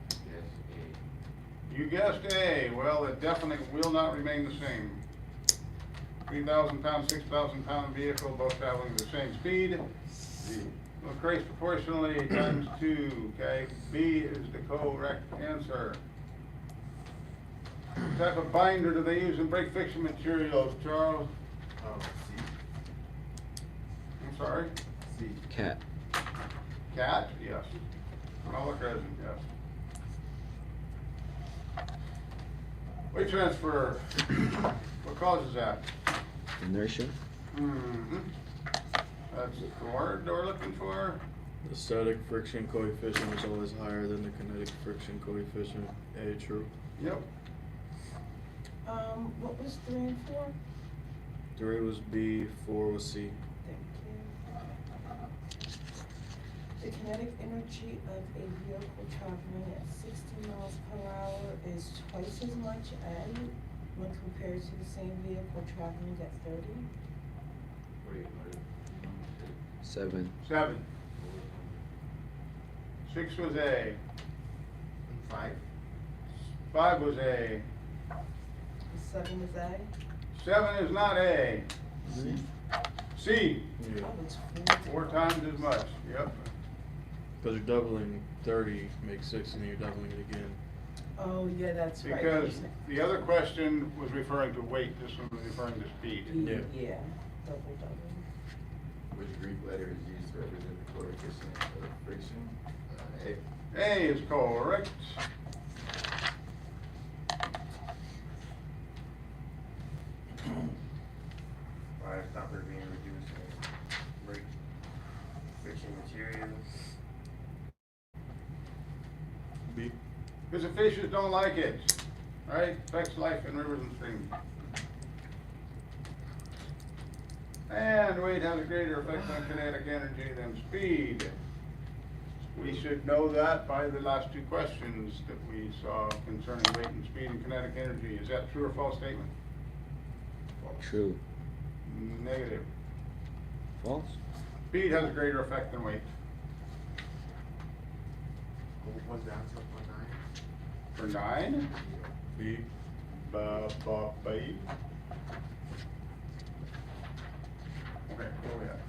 Yes, A. You guessed A. Well, it definitely will not remain the same. 3,000 pound, 6,000 pound vehicle, both traveling at the same speed. Will increase proportionally times 2, okay? B is the correct answer. What type of binder do they use in brake fixing materials, Charles? C. I'm sorry? C. Cat. Cat? Yes. Smaller resin, yes. Weight transfer. What causes that? Inertia. Mm-hmm. That's the word we're looking for. The static friction coefficient is always higher than the kinetic friction coefficient. A, true. Yep. What was 3 and 4? 3 was B, 4 was C. Thank you. The kinetic energy of a vehicle traveling at 60 miles per hour is twice as much as when compared to the same vehicle traveling at 30. Wait, what is number 7. 7. 6 was A. 5. 5 was A. 7 is A. 7 is not A. C. Yeah. Oh, it's 4 times as much. Yep. Because you're doubling 30 makes 60, and then you're doubling it again. Oh, yeah, that's right. Because the other question was referring to weight. This one was referring to speed. Yeah. Yeah, double. Which Greek letter is used to represent the coefficient of friction? A. A is correct. Why is copper being reduced in brake friction materials? B. Because the fishes don't like it. Right? Affects life in rivers and streams. And weight has a greater effect on kinetic energy than speed. We should know that by the last 2 questions that we saw concerning weight and speed and kinetic energy. Is that true or false statement? True. Negative. False. Speed has a greater effect than weight. What was the answer for 9? For 9, B. babe. Okay, where we at?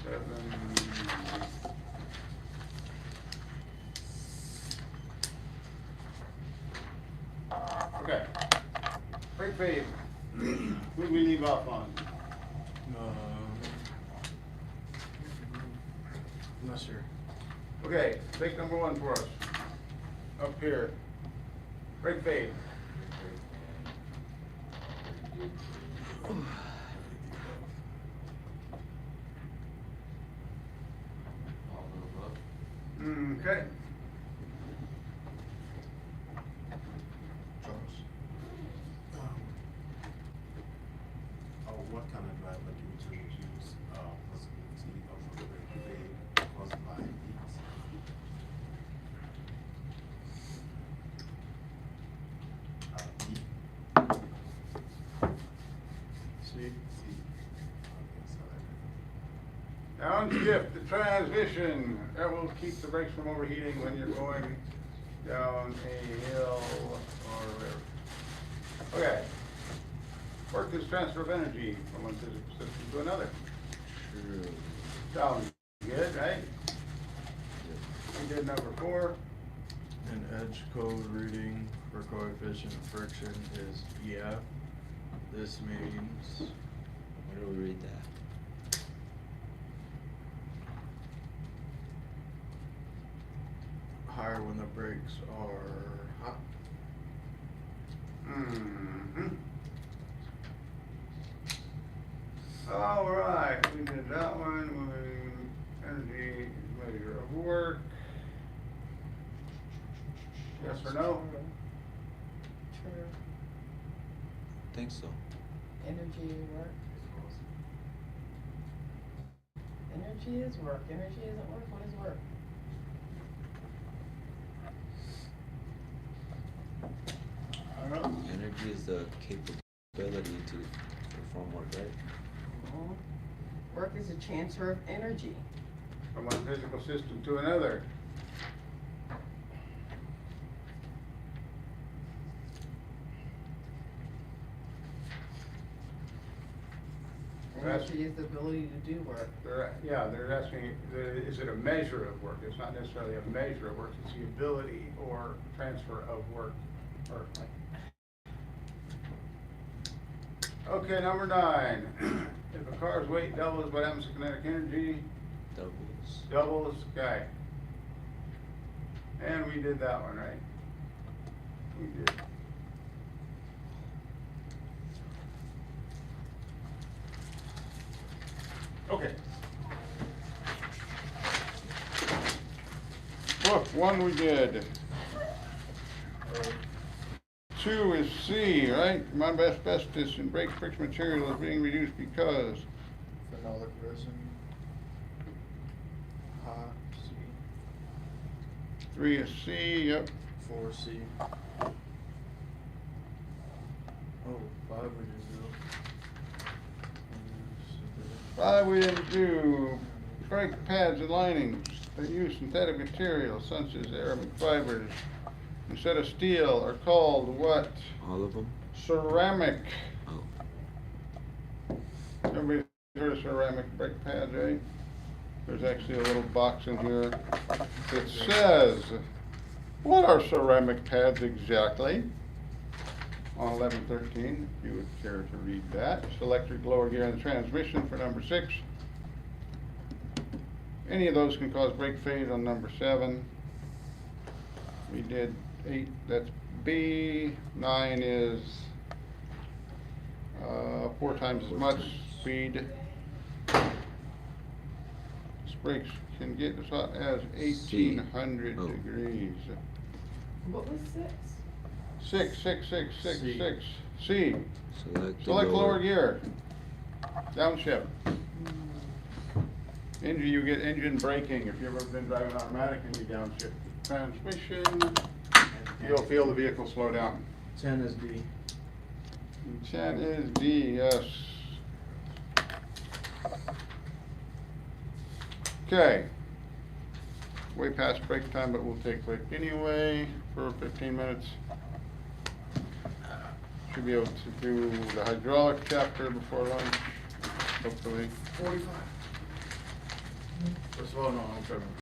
7. Brake fade. Who do we leave off on? I'm not sure. Okay, take number one for us. Up here. Brake fade. All of the above. Okay. Charles. What kind of driver do you use, possibility of a brake fade caused by heat? Heat? See? Okay, so Downshift the transmission. That will keep the brakes from overheating when you're going down a hill or whatever. Okay. Work is transfer of energy from one physical system to another. True. Sounds good, right? We did number 4. An edge code reading for coefficient of friction is EF. This means Where do we read that? higher when the brakes are hot. Mm-hmm. All right, we did that one. Energy measure of work. Yes or no? True. Think so. Energy is work. Energy is work. Energy isn't work. What is work? I don't know. Energy is the capability to perform work, right? Mhm. Work is a transfer of energy. From one physical system to another. Energy is the ability to do work. They're asking, is it a measure of work? It's not necessarily a measure of work, it's the ability or transfer of work. Or okay, number 9. If a car's weight doubles, what happens to kinetic energy? Doubles. Doubles, okay. And we did that one, right? We did. Okay. Book 1 we did. 2 is C, right? Amount of asbestos in brake friction material is being reduced because. Phenolic resin. Hot. C. 3 is C, yep. 4C. Oh, 5 we didn't do. 5 we didn't do. Brake pads and linings that use synthetic materials such as aramid fibers instead of steel are called what? All of them? Ceramic. Oh. Everybody's heard of ceramic brake pads, right? There's actually a little box in here that says, what are ceramic pads exactly? On 1113, if you would care to read that. It's electric lower gear in the transmission for number 6. Any of those can cause brake fade on number 7. We did 8, that's B. 9 is 4 times as much speed. This brakes can get as hot as 1800 Oh. degrees. What was 6? 6, 6, 6, 6, C. 6. C. Select, Select lower gear. Downshift. Engine, you get engine braking. If you've ever been driving automatic and you downshift the transmission, you'll feel the vehicle slow down. 10 is D. 10 is D, yes. Okay. Way past break time, but we'll take break anyway for 15 minutes. Should be able to do the hydraulic chapter before lunch, hopefully. 45. First of all, no, I'm trying to